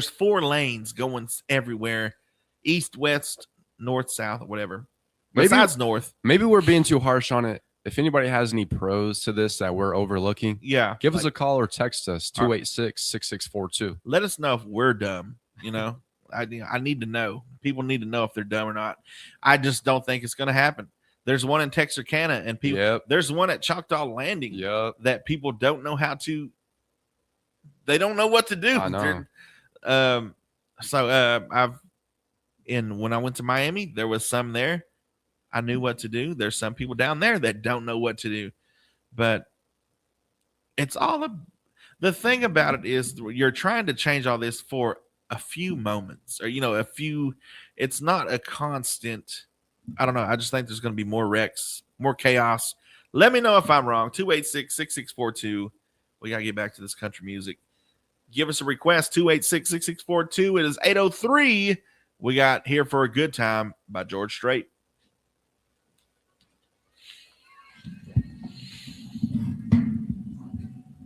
4 lanes going everywhere. East, west, north, south, or whatever. Besides north. Maybe we're being too harsh on it. If anybody has any pros to this that we're overlooking, give us a call or text us 286-6642. Let us know if we're dumb. You know, I need to know. People need to know if they're dumb or not. I just don't think it's going to happen. There's one in Texarkana, and people. There's one at Choctaw Landing. That people don't know how to. They don't know what to do. I know. When I went to Miami, there was some there. I knew what to do. There's some people down there that don't know what to do, but it's all the thing about it is you're trying to change all this for a few moments or, you know, it's not a constant. I don't know. I just think there's going to be more wrecks, more chaos. Let me know if I'm wrong. 286-6642. We got to get back to this country music. Give us a request. 286-6642. It is 8:03. We got Here for a Good Time by George Strait.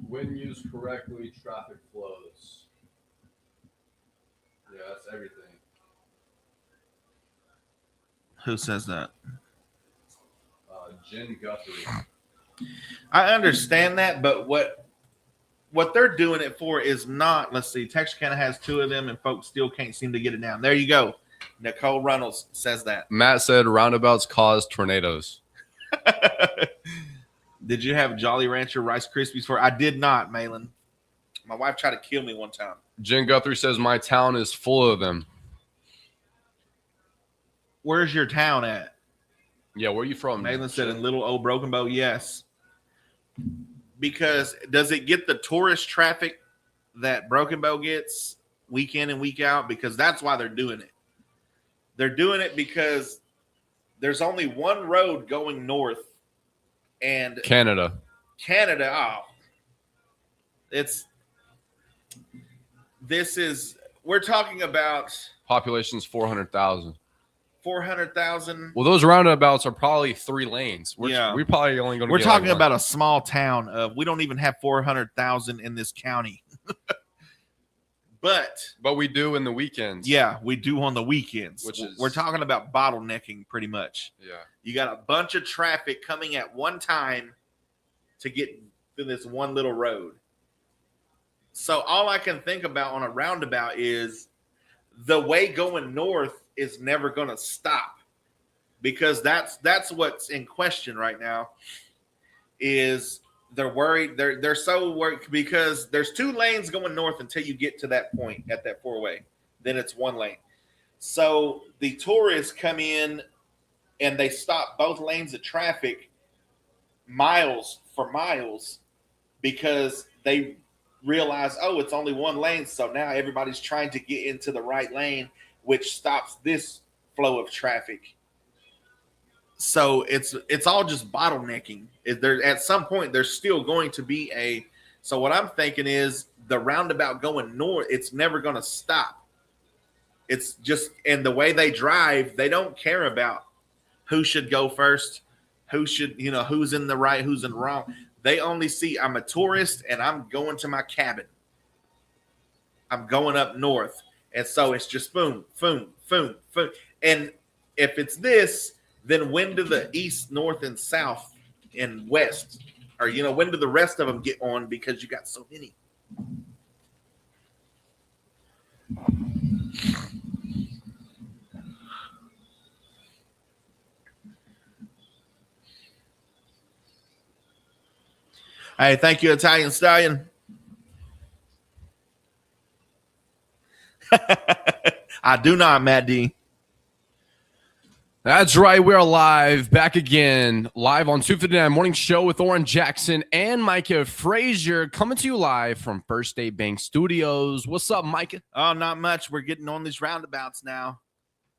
When used correctly, traffic flows. Yeah, that's everything. Who says that? Jen Guthrie. I understand that, but what they're doing it for is not, let's see, Texarkana has 2 of them and folks still can't seem to get it down. There you go. Nicole Reynolds says that. Matt said roundabouts cause tornadoes. Did you have Jolly Rancher Rice Krispies for? I did not, Malin. My wife tried to kill me one time. Jen Guthrie says my town is full of them. Where's your town at? Yeah, where are you from? Malin said in Little Old Broken Bow, yes. Because does it get the tourist traffic that Broken Bow gets? week in and week out, because that's why they're doing it. They're doing it because there's only one road going north, and Canada. We're talking about Population's 400,000. 400,000. Well, those roundabouts are probably 3 lanes. We're probably only going to. We're talking about a small town of. We don't even have 400,000 in this county. But we do in the weekends. Yeah, we do on the weekends. We're talking about bottlenecking pretty much. Yeah. You got a bunch of traffic coming at one time to get to this one little road. So all I can think about on a roundabout is the way going north is never going to stop, because that's what's in question right now. Is they're worried, they're so worried because there's 2 lanes going north until you get to that point at that 4-way. Then it's 1 lane. So the tourists come in and they stop both lanes of traffic miles because they realize, oh, it's only 1 lane. So now everybody's trying to get into the right lane, which stops this flow of traffic. So it's all just bottlenecking. At some point, there's still going to be so what I'm thinking is the roundabout going north, it's never going to stop. It's just, and the way they drive, they don't care about who should go first, who's in the right, who's in the wrong. They only see, I'm a tourist and I'm going to my cabin. I'm going up north. And so it's just boom, boom, boom, boom. And if it's this, then when do the east, north, and south and west, or, when do the rest of them get on, because you got so many? Hey, thank you, Italian Stallion. I do not, Matt D. That's right. We're live, back again, live on 259 Morning Show with Oran Jackson and Micah Frazier, coming to you live from First State Bank Studios. What's up, Micah? Oh, not much. We're getting on these roundabouts now.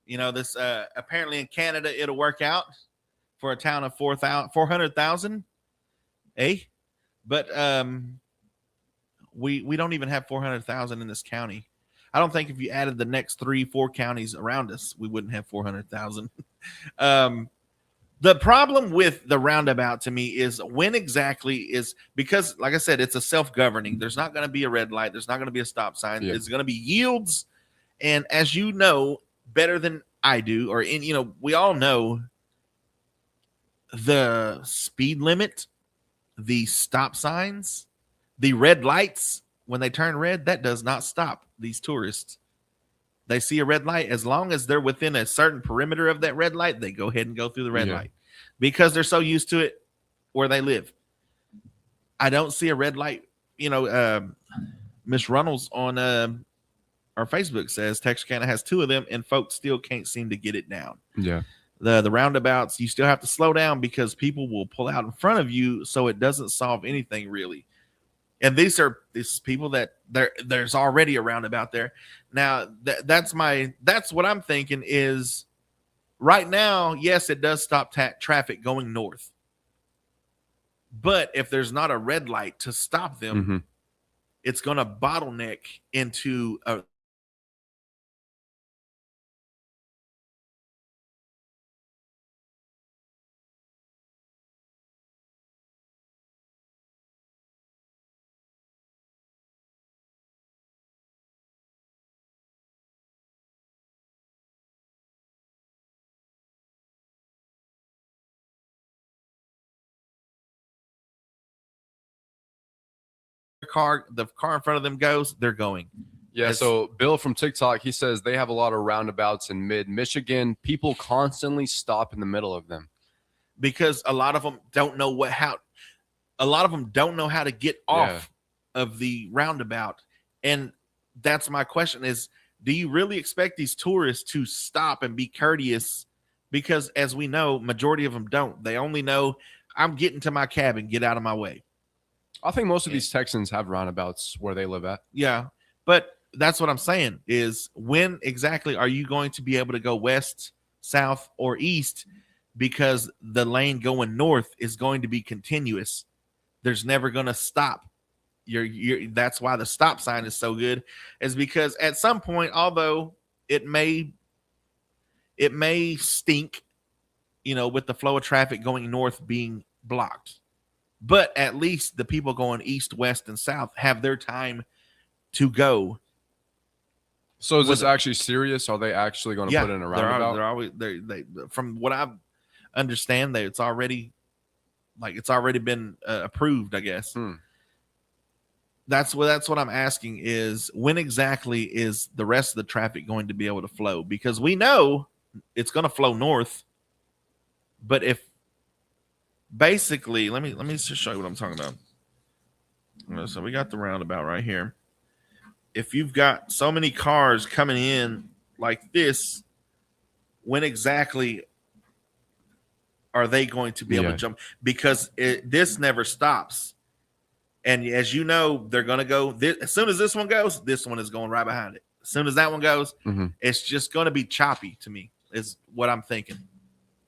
This apparently in Canada it'll work out for a town of 400,000. But we don't even have 400,000 in this county. I don't think if you added the next 3-4 counties around us, we wouldn't have 400,000. The problem with the roundabout to me is when exactly is, because like I said, it's a self-governing. There's not going to be a red light. There's not going to be a stop sign. Yeah. It's going to be yields. And as you know better than I do, we all know the speed limit, the stop signs, the red lights, when they turn red, that does not stop these tourists. They see a red light. As long as they're within a certain perimeter of that red light, they go ahead and go through the red light because they're so used to it where they live. I don't see a red light. Miss Runnels on our Facebook says Texarkana has 2 of them and folks still can't seem to get it down. Yeah. The roundabouts, you still have to slow down because people will pull out in front of you, so it doesn't solve anything really. And these people that there's already a roundabout there. Now that's what I'm thinking is right now. Yes, it does stop traffic going north, but if there's not a red light to stop them, it's going to bottleneck into a the car in front of them goes, they're going. Yeah, so Bill from TikTok, he says they have a lot of roundabouts in mid-Michigan. People constantly stop in the middle of them. Because a lot of them don't know how to get off of the roundabout. And that's my question is, do you really expect these tourists to stop and be courteous? Because as we know, majority of them don't. They only know, I'm getting to my cabin, get out of my way. I think most of these Texans have roundabouts where they live at. Yeah. But that's what I'm saying is when exactly are you going to be able to go west, south, or east? Because the lane going north is going to be continuous. There's never going to stop. That's why the stop sign is so good, is because at some point, although it may stink, with the flow of traffic going north being blocked, but at least the people going east, west, and south have their time to go. So is this actually serious? Are they actually going to put in a roundabout? They're always they from what I understand, it's already been approved, I guess. That's what I'm asking is when exactly is the rest of the traffic going to be able to flow? Because we know it's going to flow north, but if basically, let me just show you what I'm talking about. So we got the roundabout right here. If you've got so many cars coming in like this, when exactly are they going to be able to jump? Because this never stops. And as you know, they're going to go. As soon as this one goes, this one is going right behind it. As soon as that one goes, it's just going to be choppy to me, is what I'm thinking.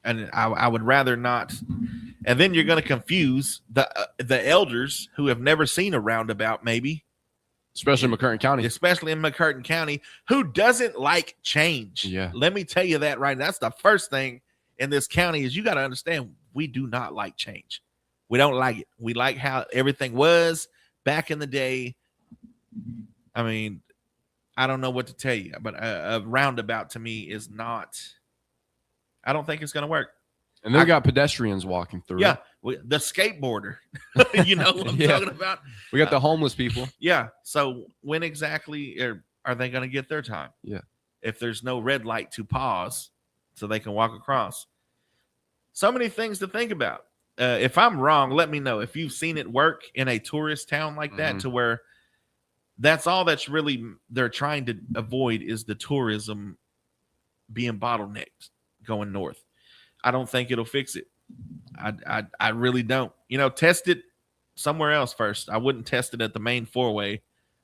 And I would rather not. And then you're going to confuse the elders who have never seen a roundabout, maybe. Especially in McCurtain County. Especially in McCurtain County, who doesn't like change. Yeah. Let me tell you that right now. That's the first thing in this county is you got to understand we do not like change. We don't like it. We like how everything was back in the day. I mean, I don't know what to tell you, but a roundabout to me is not. I don't think it's going to work. And they got pedestrians walking through. Yeah, the skateboarder. You know what I'm talking about? We got the homeless people. Yeah. So when exactly are they going to get their time? Yeah. If there's no red light to pause so they can walk across. So many things to think about. If I'm wrong, let me know. If you've seen it work in a tourist town like that, to where that's all that's really they're trying to avoid is the tourism being bottlenecked going north. I don't think it'll fix it. I really don't. Test it somewhere else first. I wouldn't test it at the main four-way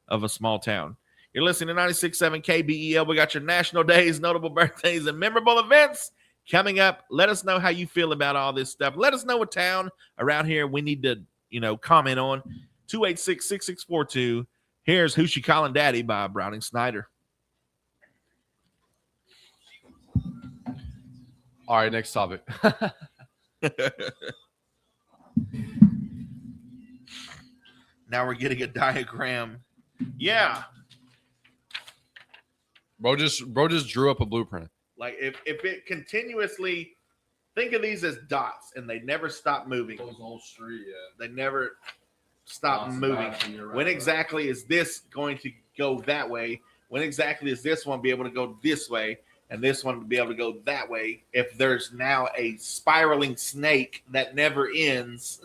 of a small town. You're listening to 96.7 KBEL. We got your national days, notable birthdays, and memorable events coming up. Let us know how you feel about all this stuff. Let us know what town around here we need to, comment on. 286-6642. Here's Who's She Calling Daddy by Browning Snyder. All right, next topic. Now we're getting a diagram. Yeah. Bro just drew up a blueprint. Like if it continuously, think of these as dots and they never stop moving. Goes the whole street, They never stop moving. When exactly is this going to go that way? When exactly is this one be able to go this way? And this one to be able to go that way. If there's now a spiraling snake that never ends,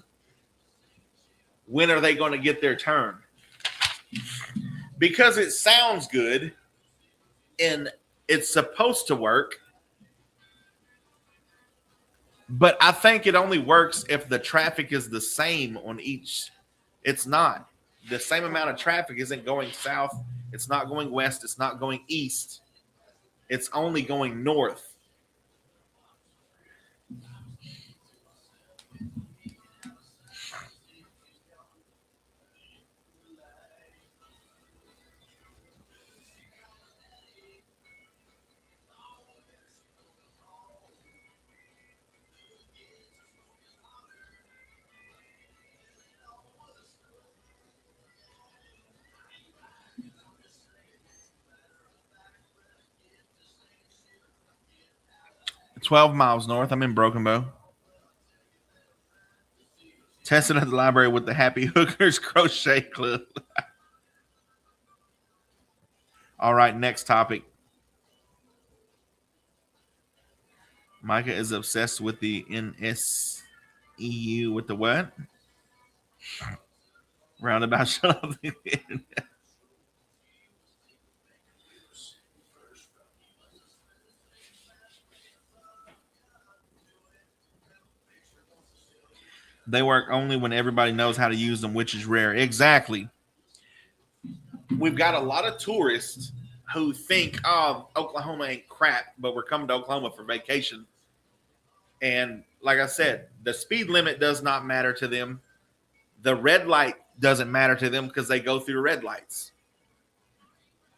when are they going to get their turn? Because it sounds good and it's supposed to work. But I think it only works if the traffic is the same on each. It's not. The same amount of traffic isn't going south. It's not going west. It's not going east. It's only going north. $12 miles north. I'm in Broken Bow. Tested at the library with the Happy Hookers Crochet Club. All right, next topic. Micah is obsessed with the NSEU. With the what? Roundabout shut off the internet. They work only when everybody knows how to use them, which is rare. Exactly. we've got a lot of tourists who think, oh, Oklahoma ain't crap, but we're coming to Oklahoma for vacation. And like I said, the speed limit does not matter to them. The red light doesn't matter to them because they go through red lights.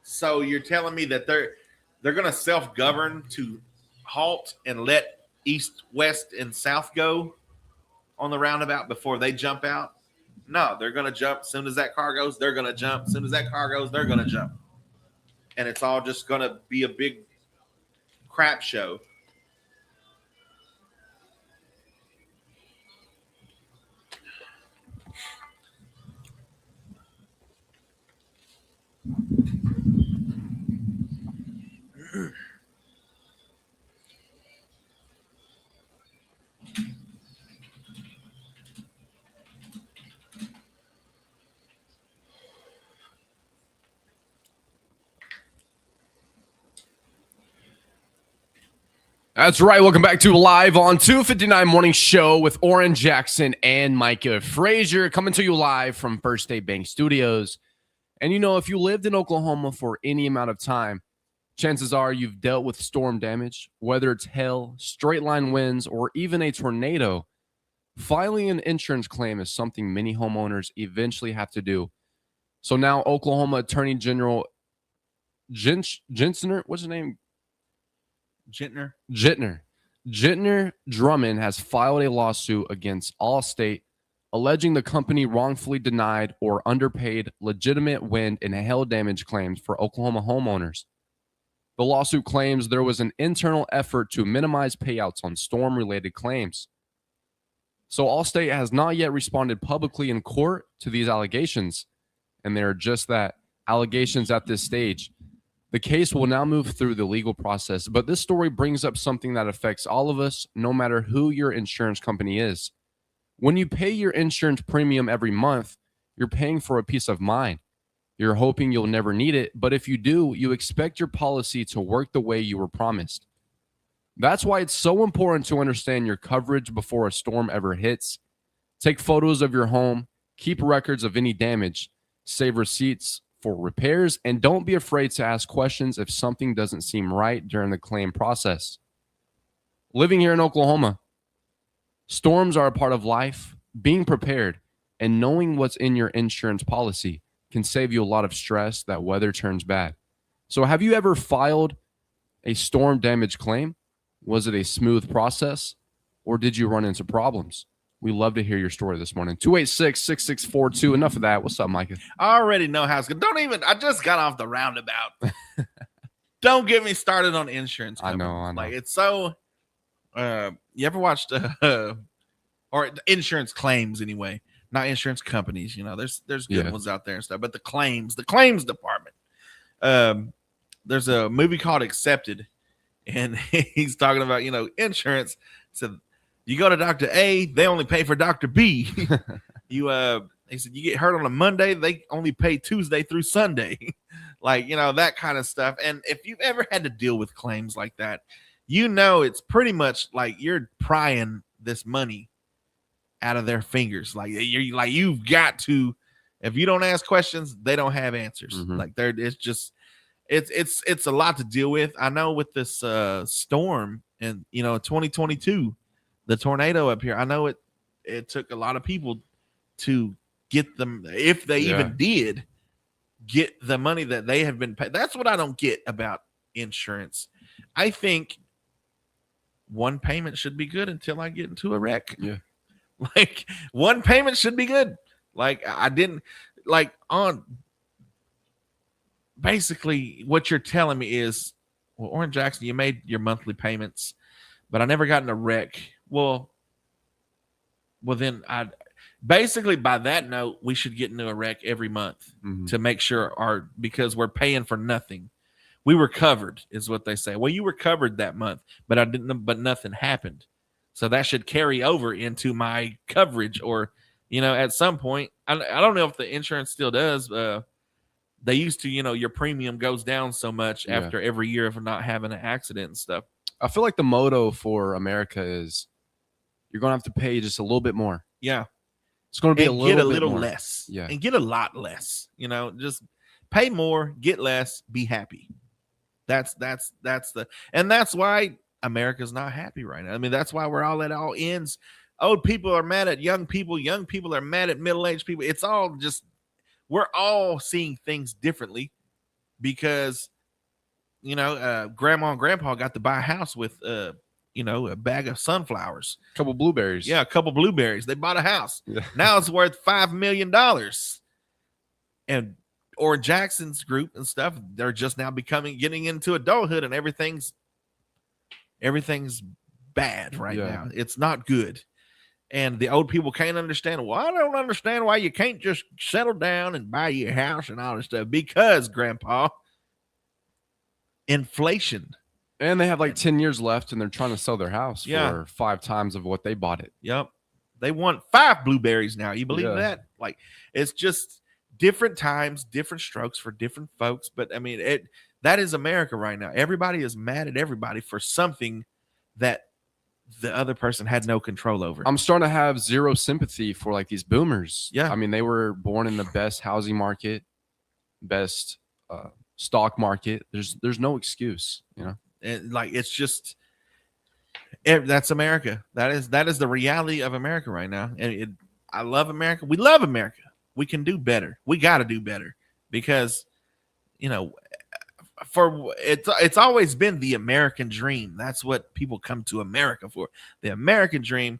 So you're telling me that they're going to self-govern to halt and let east, west, and south go on the roundabout before they jump out? No, they're going to jump. As soon as that car goes, they're going to jump. As soon as that car goes, they're going to jump. And it's all just going to be a big crap show. That's right. Welcome back to Live on 259 Morning Show with Oran Jackson and Micah Frazier, coming to you live from First State Bank Studios. And you know, if you lived in Oklahoma for any amount of time, chances are you've dealt with storm damage, whether it's hail, straight line winds, or even a tornado. Filing an insurance claim is something many homeowners eventually have to do. So now Oklahoma Attorney General Gentner, what's his name? Gentner Drummond has filed a lawsuit against Allstate, alleging the company wrongfully denied or underpaid legitimate wind and hail damage claims for Oklahoma homeowners. The lawsuit claims there was an internal effort to minimize payouts on storm-related claims. So Allstate has not yet responded publicly in court to these allegations, and they are just that, allegations at this stage. The case will now move through the legal process, but this story brings up something that affects all of us, no matter who your insurance company is. When you pay your insurance premium every month, you're paying for a peace of mind. You're hoping you'll never need it, but if you do, you expect your policy to work the way you were promised. That's why it's so important to understand your coverage before a storm ever hits. Take photos of your home, keep records of any damage, save receipts for repairs, and don't be afraid to ask questions if something doesn't seem right during the claim process. Living here in Oklahoma, storms are a part of life. Being prepared and knowing what's in your insurance policy can save you a lot of stress that weather turns bad. So have you ever filed a storm damage claim? Was it a smooth process, or did you run into problems? We love to hear your story this morning. 286-6642. Enough of that. What's up, Micah? I already know how it's going. I just got off the roundabout. Don't get me started on insurance companies. I know. Like, it's so, you ever watched, or insurance claims anyway, not insurance companies. You know, there's good ones out there and stuff, but the claims department. There's a movie called Accepted, and he's talking about, insurance. So you go to Dr. A, they only pay for Dr. B. He said you get hurt on a Monday, they only pay Tuesday through Sunday. Like, that kind of stuff. And if you've ever had to deal with claims like that, it's pretty much like you're prying this money out of their fingers. Like you've got to, if you don't ask questions, they don't have answers. Mm-hmm. Like it's a lot to deal with. I know with this storm and 2022, the tornado up here, I know it took a lot of people to get them, if they even did get the money that they have been paid. That's what I don't get about insurance. I think one payment should be good until I get into a wreck. Yeah. Like, one payment should be good. Like, I didn't, like, on basically what you're telling me is, well, Oran Jackson, you made your monthly payments, but I never got in a wreck. Well, then basically by that note, we should get into a wreck every month to make sure because we're paying for nothing. We were covered is what they say. Well, you were covered that month, but nothing happened. So that should carry over into my coverage, or, at some point, I don't know if the insurance still does. They used to, your premium goes down so much after every year of not having an accident and stuff. I feel like the motto for America is you're going to have to pay just a little bit more. Yeah. It's going to be and a little bit more less. Yeah. And get a lot less, just Pay more, get less, be happy. That's why America's not happy right now. I mean, that's why we're all at all ends. Old people are mad at young people are mad at middle-aged people. It's all just, we're all seeing things differently because grandma and grandpa got to buy a house with a bag of sunflowers, A couple blueberries. yeah, a couple blueberries. They bought a house. Yeah. Now it's worth $5 million. And Oran Jackson's group and stuff, they're just now getting into adulthood, and everything's bad right now. It's not good. And the old people can't understand. Well, I don't understand why you can't just settle down and buy your house and all this stuff. Because, Grandpa, inflation. And they have like 10 years left, and they're trying to sell their house Yeah. for 5 times of what they bought it. Yep. They want 5 blueberries now. You believe Yeah. that? Like, it's just different times, different strokes for different folks. But I mean, that is America right now. Everybody is mad at everybody for something that the other person had no control over. I'm starting to have zero sympathy for like these boomers. Yeah. I mean, they were born in the best housing market, best stock market. There's no excuse, And like, it's just, that's America. That is the reality of America right now. And I love America. We love America. We can do better. We got to do better because, for it's always been the American dream. That's what people come to America for, the American dream.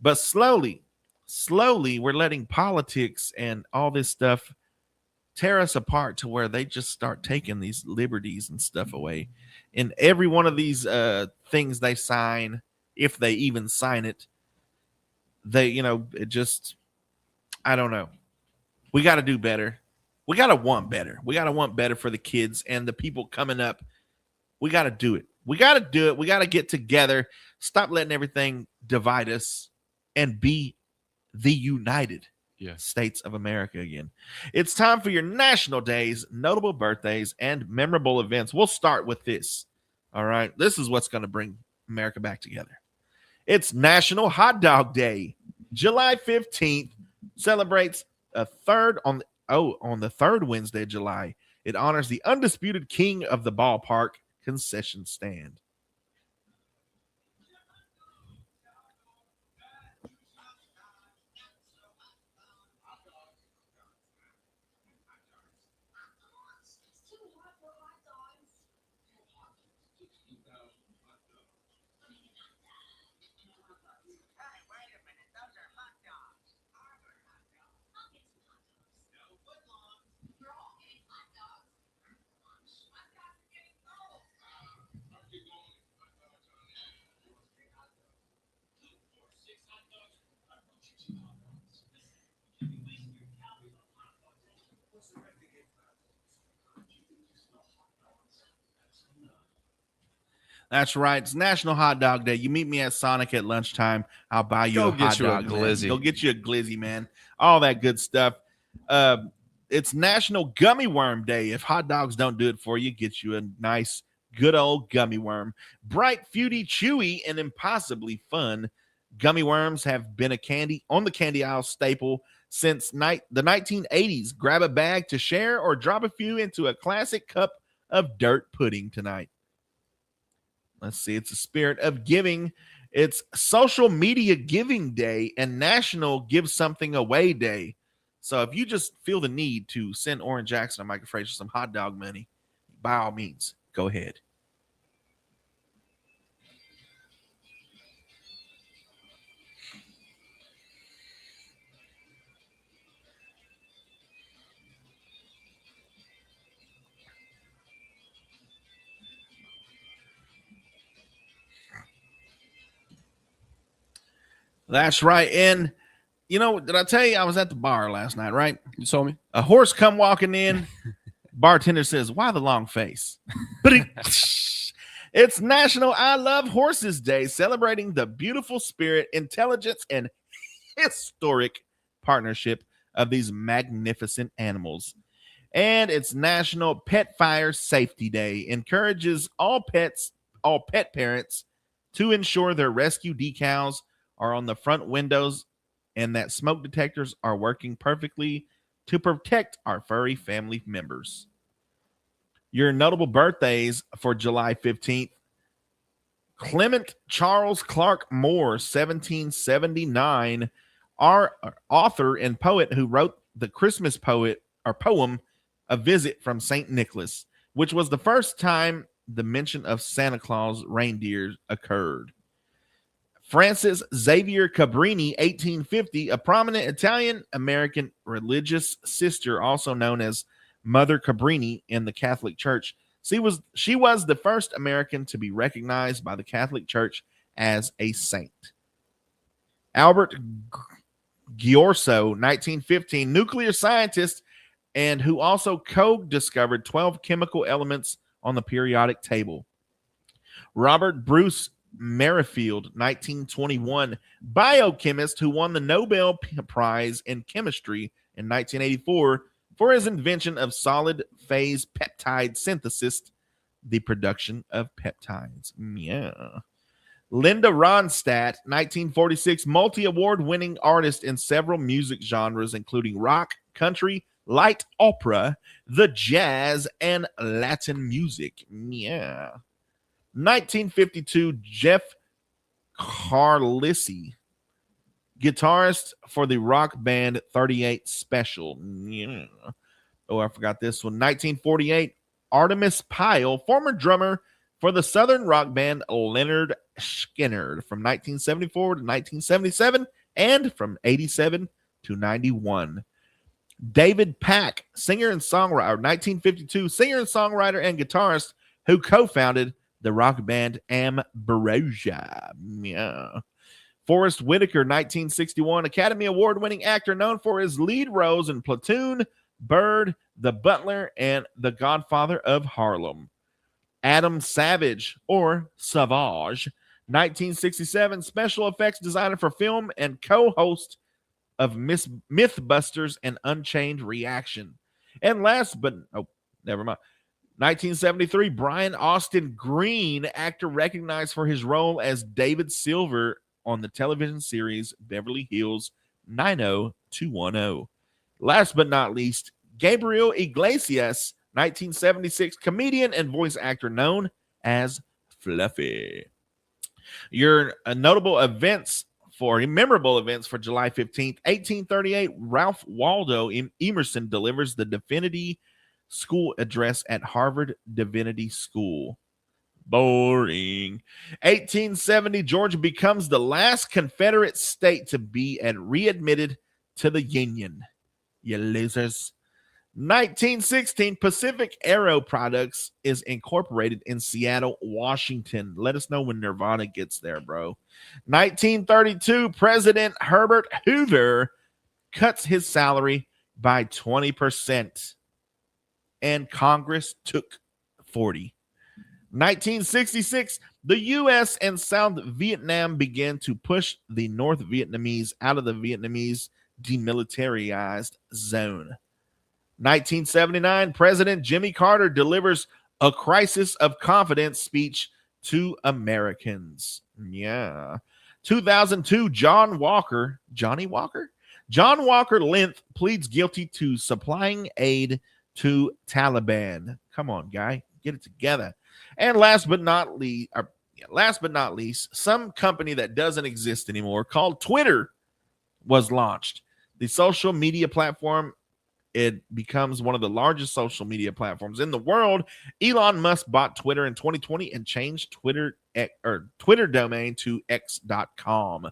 But slowly, we're letting politics and all this stuff tear us apart to where they just start taking these liberties and stuff away. And every one of these things they sign, if they even sign it, it just, I don't know. We got to do better. We got to want better. We got to want better for the kids and the people coming up. We got to do it. We got to do it. We got to get together. Stop letting everything divide us and be the United States of America again. It's time for your national days, notable birthdays, and memorable events. We'll start with this. All right. This is what's going to bring America back together. It's National Hot Dog Day. July 15th celebrates on the third Wednesday of July. It honors the undisputed king of the ballpark concession stand. That's right. It's National Hot Dog Day. You meet me at Sonic at lunchtime. I'll buy you Go a get hot you a dog. glizzy. Go get you a glizzy, man. All that good stuff. It's National Gummy Worm Day. If hot dogs don't do it for you, get you a nice, good old gummy worm. Bright, fruity, chewy, and impossibly fun. Gummy worms have been a candy on the candy aisle staple since the 1980s. Grab a bag to share or drop a few into a classic cup of dirt pudding tonight. Let's see. It's a spirit of giving. It's Social Media Giving Day and National Give Something Away Day. So if you just feel the need to send Oran Jackson or Micah Frazier some hot dog money, by all means, go ahead. That's right. And, did I tell you I was at the bar last night, right? You told me. A horse come walking in. Bartender says, "Why the long face?" But it's National I Love Horses Day, celebrating the beautiful spirit, intelligence, and historic partnership of these magnificent animals. And it's National Pet Fire Safety Day, encourages all pet parents to ensure their rescue decals are on the front windows and that smoke detectors are working perfectly to protect our furry family members. Your notable birthdays for July 15th. Clement Charles Clark Moore, 1779, our author and poet who wrote the Christmas poem, A Visit from St. Nicholas, which was the first time the mention of Santa Claus reindeer occurred. Francis Xavier Cabrini, 1850, a prominent Italian-American religious sister, also known as Mother Cabrini in the Catholic Church. She was the first American to be recognized by the Catholic Church as a saint. Albert Ghiorso, 1915, nuclear scientist and who also co-discovered 12 chemical elements on the periodic table. Robert Bruce Merrifield, 1921, biochemist who won the Nobel Prize in Chemistry in 1984 for his invention of solid phase peptide synthesis, the production of peptides. Yeah. Linda Ronstadt, 1946, multi-award winning artist in several music genres, including rock, country, light opera, the jazz, and Latin music. Yeah. 1952, Jeff Carlisle, guitarist for the rock band 38 Special. Yeah. Oh, I forgot this one. 1948, Artemis Pyle, former drummer for the southern rock band Leonard Skinner from 1974 to 1977 and from 87 to 91. David Pack, singer and songwriter, 1952, singer and songwriter and guitarist who co-founded the rock band Ambrosia. Yeah. Forrest Whitaker, 1961, Academy Award-winning actor known for his lead roles in Platoon, Bird, The Butler, and The Godfather of Harlem. Adam Savage, or Savage, 1967, special effects designer for film and co-host of Mythbusters and Unchained Reaction. And last but, never mind. 1973, Brian Austin Green, actor recognized for his role as David Silver on the television series Beverly Hills 90210. Last but not least, Gabriel Iglesias, 1976, comedian and voice actor known as Fluffy. Your memorable events for July 15th, 1838, Ralph Waldo Emerson delivers the Divinity School address at Harvard Divinity School. Boring. 1870, Georgia becomes the last Confederate state to be readmitted to the Union. You losers. 1916, Pacific Aero Products is incorporated in Seattle, Washington. Let us know when Nirvana gets there, bro. 1932, President Herbert Hoover cuts his salary by 20%, and Congress took 40%. 1966, the U.S. and South Vietnam began to push the North Vietnamese out of the Vietnamese demilitarized zone. 1979, President Jimmy Carter delivers a crisis of confidence speech to Americans. Yeah. 2002, John Walker Lynch pleads guilty to supplying aid to Taliban. Come on, guy, get it together. And last but not least, some company that doesn't exist anymore called Twitter was launched. The social media platform, it becomes one of the largest social media platforms in the world. Elon Musk bought Twitter in 2020 and changed Twitter domain to x.com.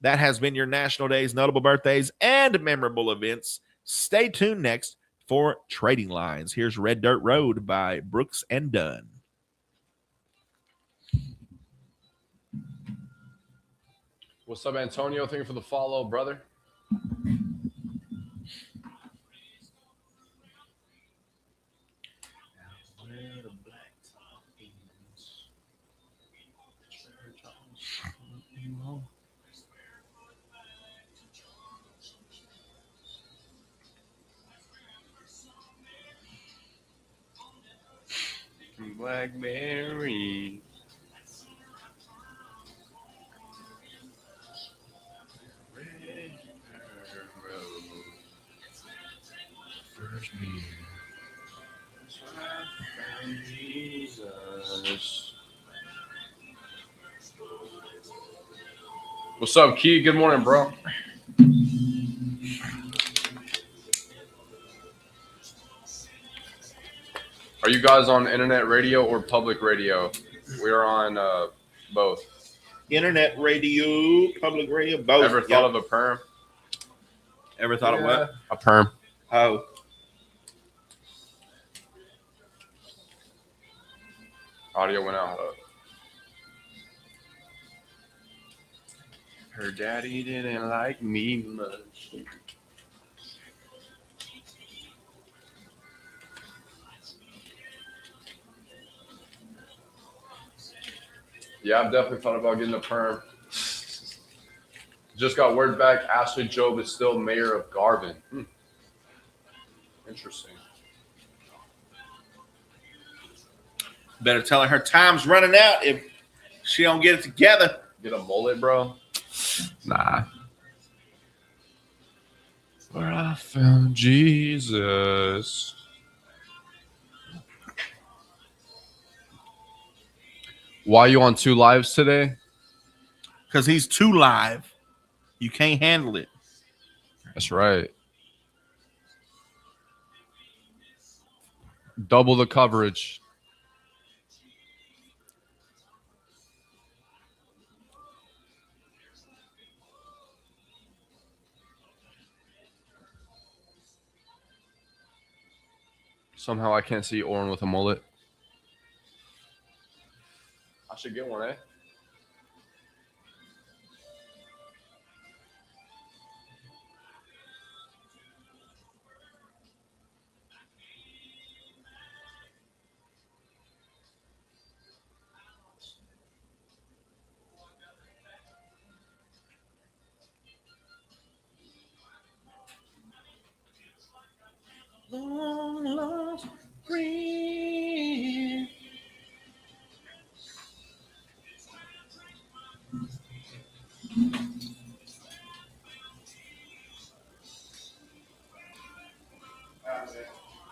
That has been your National Days, notable birthdays, and memorable events. Stay tuned next for Trading Lines. Here's Red Dirt Road by Brooks and Dunn. What's up, Antonio? Thank you for the follow, brother. Blackberry. Jesus. What's up, Key? Good morning, bro. Are you guys on internet radio or public radio? We are on both. Internet radio, public radio, both. Ever thought of a perm? Ever thought of what? A perm. Oh. Audio went out. Her daddy didn't like me much. Yeah, I've definitely thought about getting a perm. Just got word back. Ashley Job is still mayor of Garvin. Interesting. Better tell her time's running out if she don't get it together. Get a mullet, bro? Nah. Where I found Jesus. Why are you on 2 lives today? Because he's too live. You can't handle it. That's right. Double the coverage. Somehow I can't see Oran with a mullet. I should get one, eh? Long lost friend.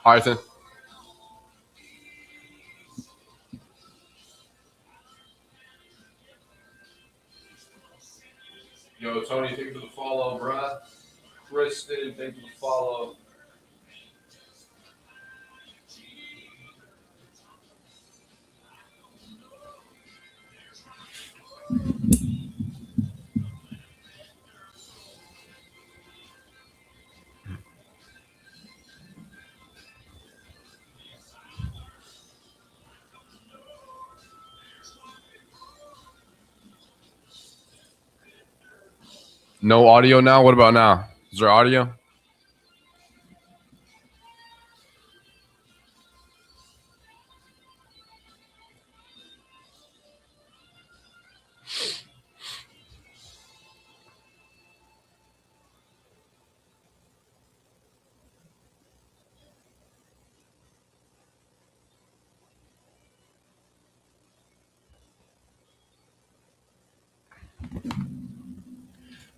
Hi, Ethan. Yo, Tony, thank you for the follow, bruh. Kristen, thank you for the follow. No audio now? What about now? Is there audio?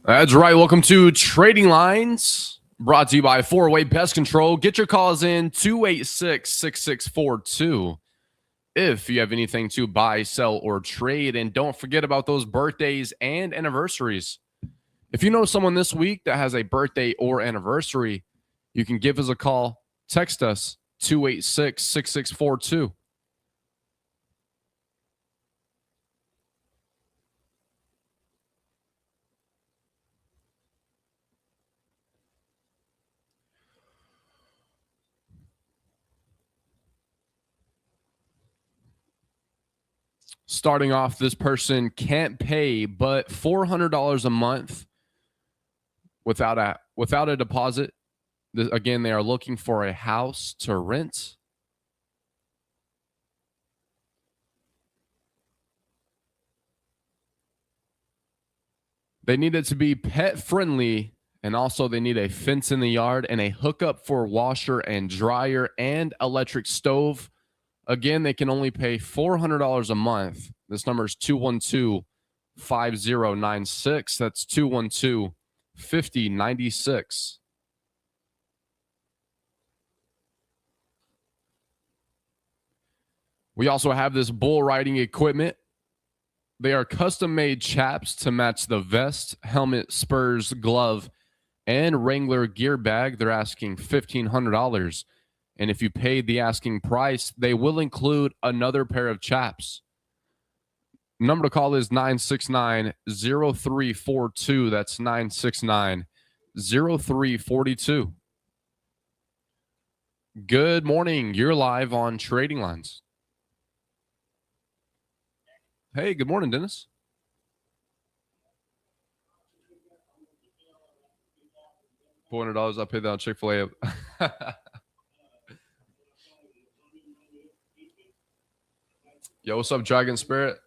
That's right. Welcome to Trading Lines, brought to you by 4-Way Pest Control. Get your calls in 286-6642 if you have anything to buy, sell, or trade. And don't forget about those birthdays and anniversaries. If you know someone this week that has a birthday or anniversary, you can give us a call. Text us 286-6642. Starting off, this person can't pay but $400 a month without a deposit. Again, they are looking for a house to rent. They need it to be pet friendly, and also they need a fence in the yard and a hookup for washer and dryer and electric stove. Again, they can only pay $400 a month. This number is 212-5096. That's 212-5096. We also have this bull riding equipment. They are custom-made chaps to match the vest, helmet, spurs, glove, and Wrangler gear bag. They're asking $1,500. And if you pay the asking price, they will include another pair of chaps. Number to call is 969-0342. That's 969-0342. Good morning. You're live on Trading Lines. Hey, good morning, Dennis. $400 I paid that on Chick-fil-A. Yo, what's up, Dragon Spirit?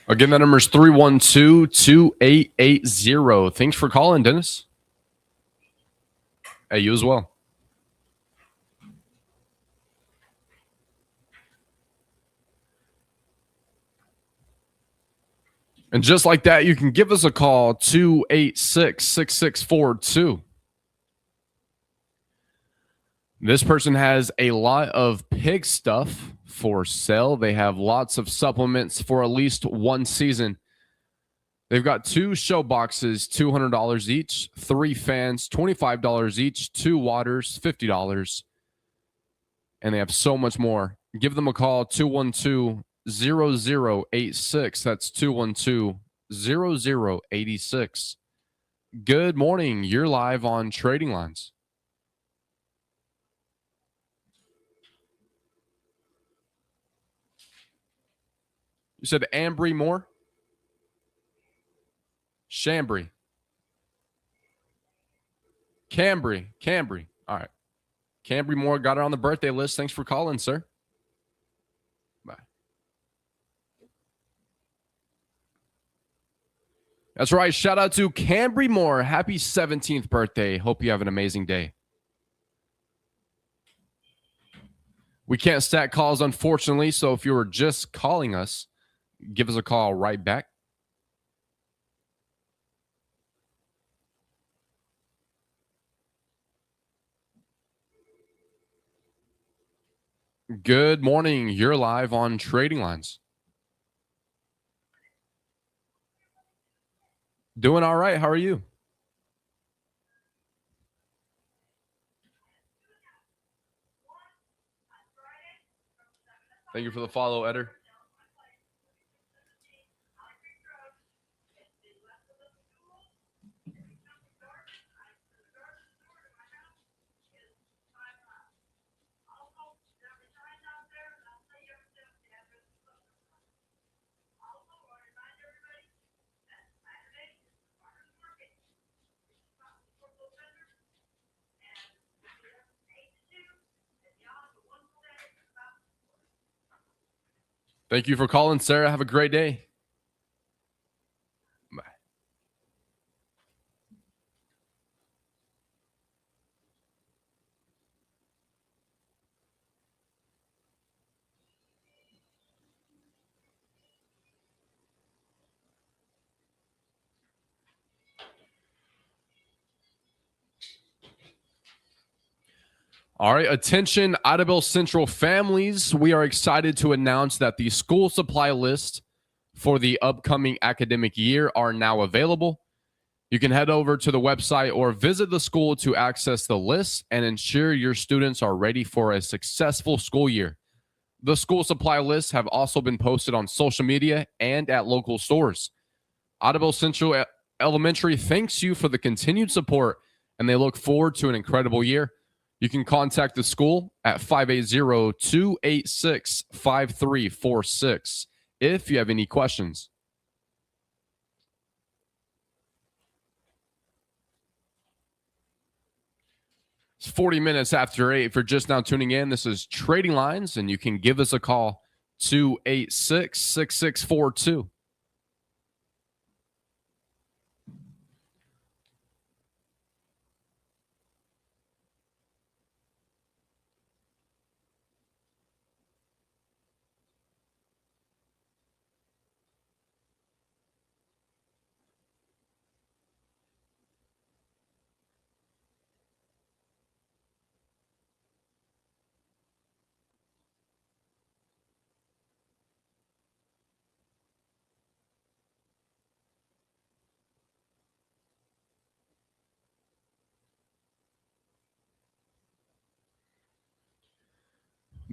Again, that number is 312-2880. Thanks for calling, Dennis. Hey, you as well. And just like that, you can give us a call, 286-6642. This person has a lot of pig stuff for sale. They have lots of supplements for at least one season. They've got 2 show boxes, $200 each, 3 fans, $25 each, 2 waters, $50. And they have so much more. Give them a call, 212-0086. That's 212-0086. Good morning. You're live on Trading Lines. You said Ambry Moore? Chambry. Cambry. All right. Cambry Moore got it on the birthday list. Thanks for calling, sir. Bye. That's right. Shout out to Cambry Moore. Happy 17th birthday. Hope you have an amazing day. We can't stack calls, unfortunately. So if you were just calling us, give us a call right back. Good morning. You're live on Trading Lines. Doing all right. How are you? Thank you for the follow, Eder. Thank you for calling, Sarah. Have a great day. Bye. All right, attention, Idabel Central families. We are excited to announce that the school supply list for the upcoming academic year are now available. You can head over to the website or visit the school to access the list and ensure your students are ready for a successful school year. The school supply lists have also been posted on social media and at local stores. Audubon Central Elementary thanks you for the continued support, and they look forward to an incredible year. You can contact the school at 580-286-5346 if you have any questions. It's 40 minutes after 8. If you're just now tuning in, this is Trading Lines, and you can give us a call, 286-6642.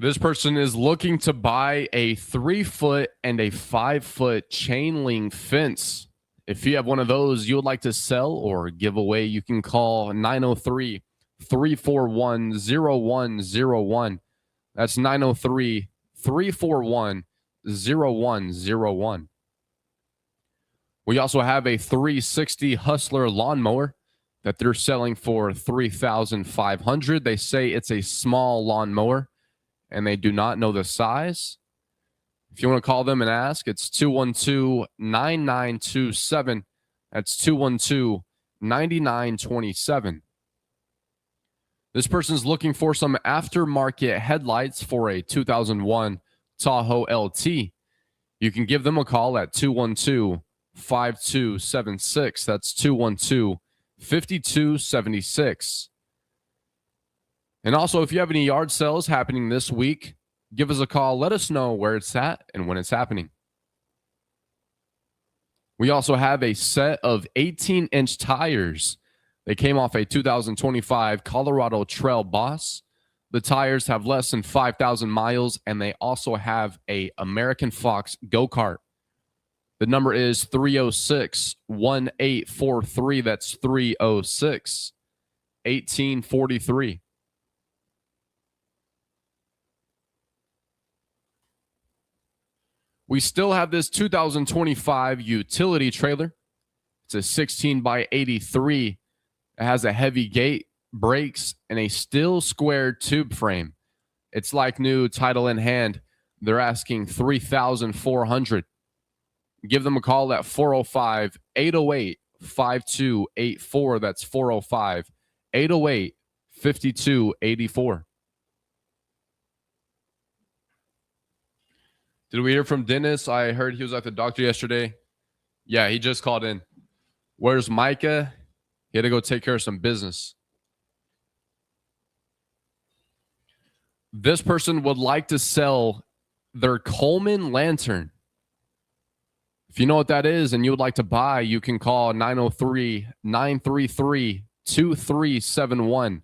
This person is looking to buy a 3-foot and a 5-foot chain link fence. If you have one of those you would like to sell or give away, you can call 903-341-0101. That's 903-341-0101. We also have a 360 Hustler lawnmower that they're selling for $3,500. They say it's a small lawnmower, and they do not know the size. If you want to call them and ask, it's 212-9927. That's 212-9927. This person's looking for some aftermarket headlights for a 2001 Tahoe LT. You can give them a call at 212-5276. That's 212-5276. And also, if you have any yard sales happening this week, give us a call. Let us know where it's at and when it's happening. We also have a set of 18-inch tires. They came off a 2025 Colorado Trail Boss. The tires have less than 5,000 miles, and they also have a American Fox go-kart. The number is 306-1843. That's 306-1843. We still have this 2025 utility trailer. It's a 16 by 83. It has a heavy gate, brakes, and a steel square tube frame. It's like new, title in hand. They're asking $3,400. Give them a call at 405-808-5284. That's 405-808-5284. Did we hear from Dennis? I heard he was at the doctor yesterday. Yeah, he just called in. Where's Micah? He had to go take care of some business. This person would like to sell their Coleman lantern. If you know what that is and you would like to buy, you can call 903-933-2371.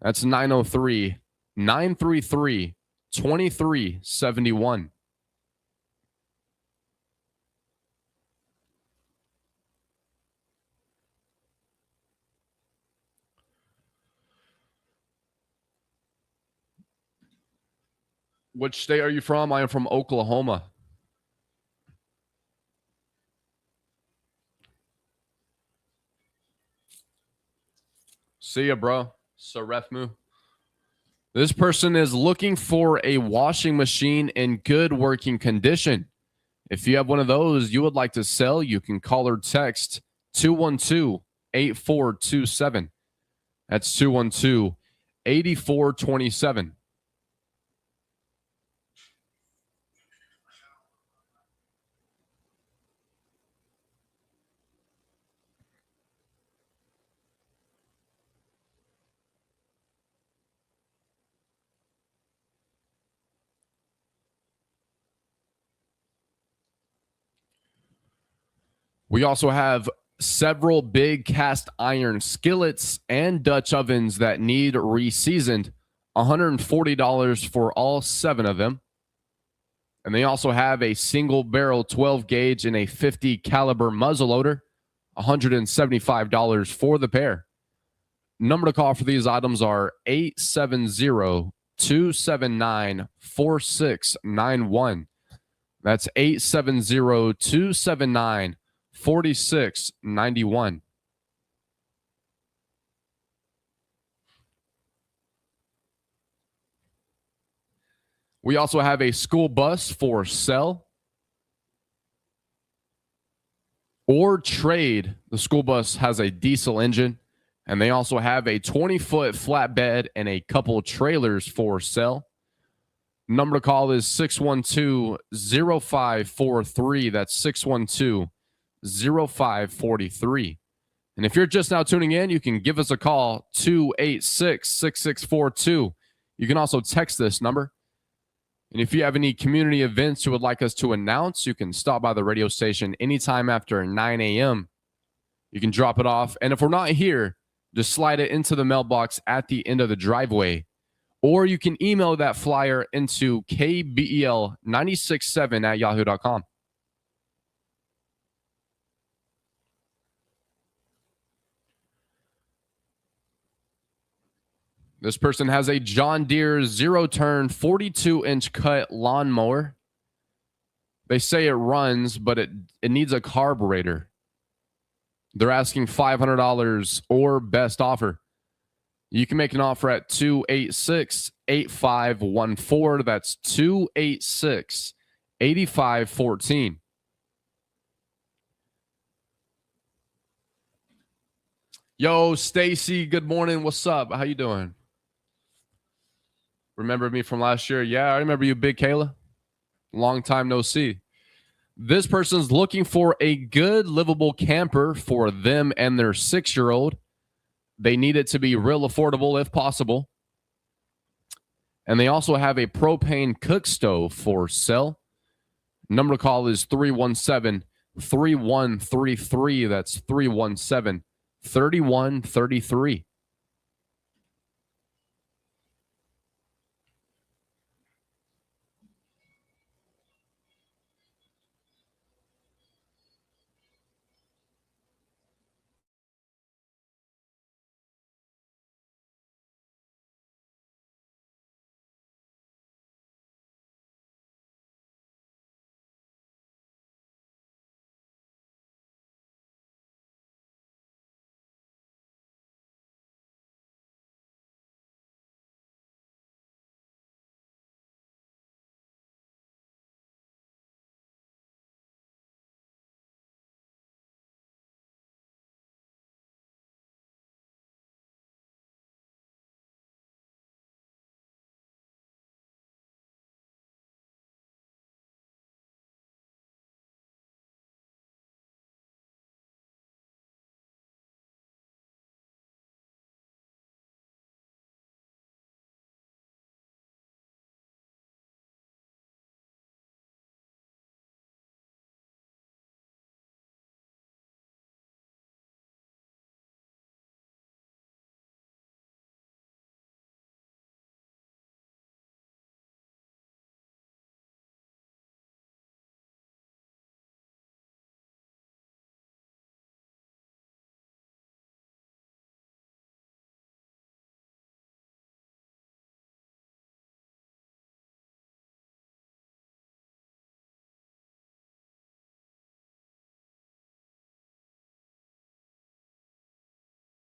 That's 903-933-2371. Which state are you from? I am from Oklahoma. See ya, bro. Sarefmu. This person is looking for a washing machine in good working condition. If you have one of those you would like to sell, you can call or text 212-8427. That's 212-8427. We also have several big cast iron skillets and Dutch ovens that need reseasoned. $140 for all 7 of them. And they also have a single barrel 12 gauge and a 50 caliber muzzleloader, $175 for the pair. Number to call for these items are 870-279-4691. That's 870-279-4691. We also have a school bus for sale or trade. The school bus has a diesel engine, and they also have a 20-foot flatbed and a couple trailers for sale. Number to call is 612-0543. That's 612-0543. And if you're just now tuning in, you can give us a call, 286-6642. You can also text this number. And if you have any community events you would like us to announce, you can stop by the radio station anytime after 9 a.m. You can drop it off. And if we're not here, just slide it into the mailbox at the end of the driveway. Or you can email that flyer into kbel967@yahoo.com. This person has a John Deere zero-turn 42-inch cut lawnmower. They say it runs, but it needs a carburetor. They're asking $500 or best offer. You can make an offer at 286-8514. That's 286-8514. Yo, Stacy, good morning. What's up? How you doing? Remember me from last year? Yeah, I remember you, Big Kayla. Long time no see. This person's looking for a good livable camper for them and their 6-year-old. They need it to be real affordable if possible. And they also have a propane cook stove for sale. Number to call is 317-3133. That's 317-3133.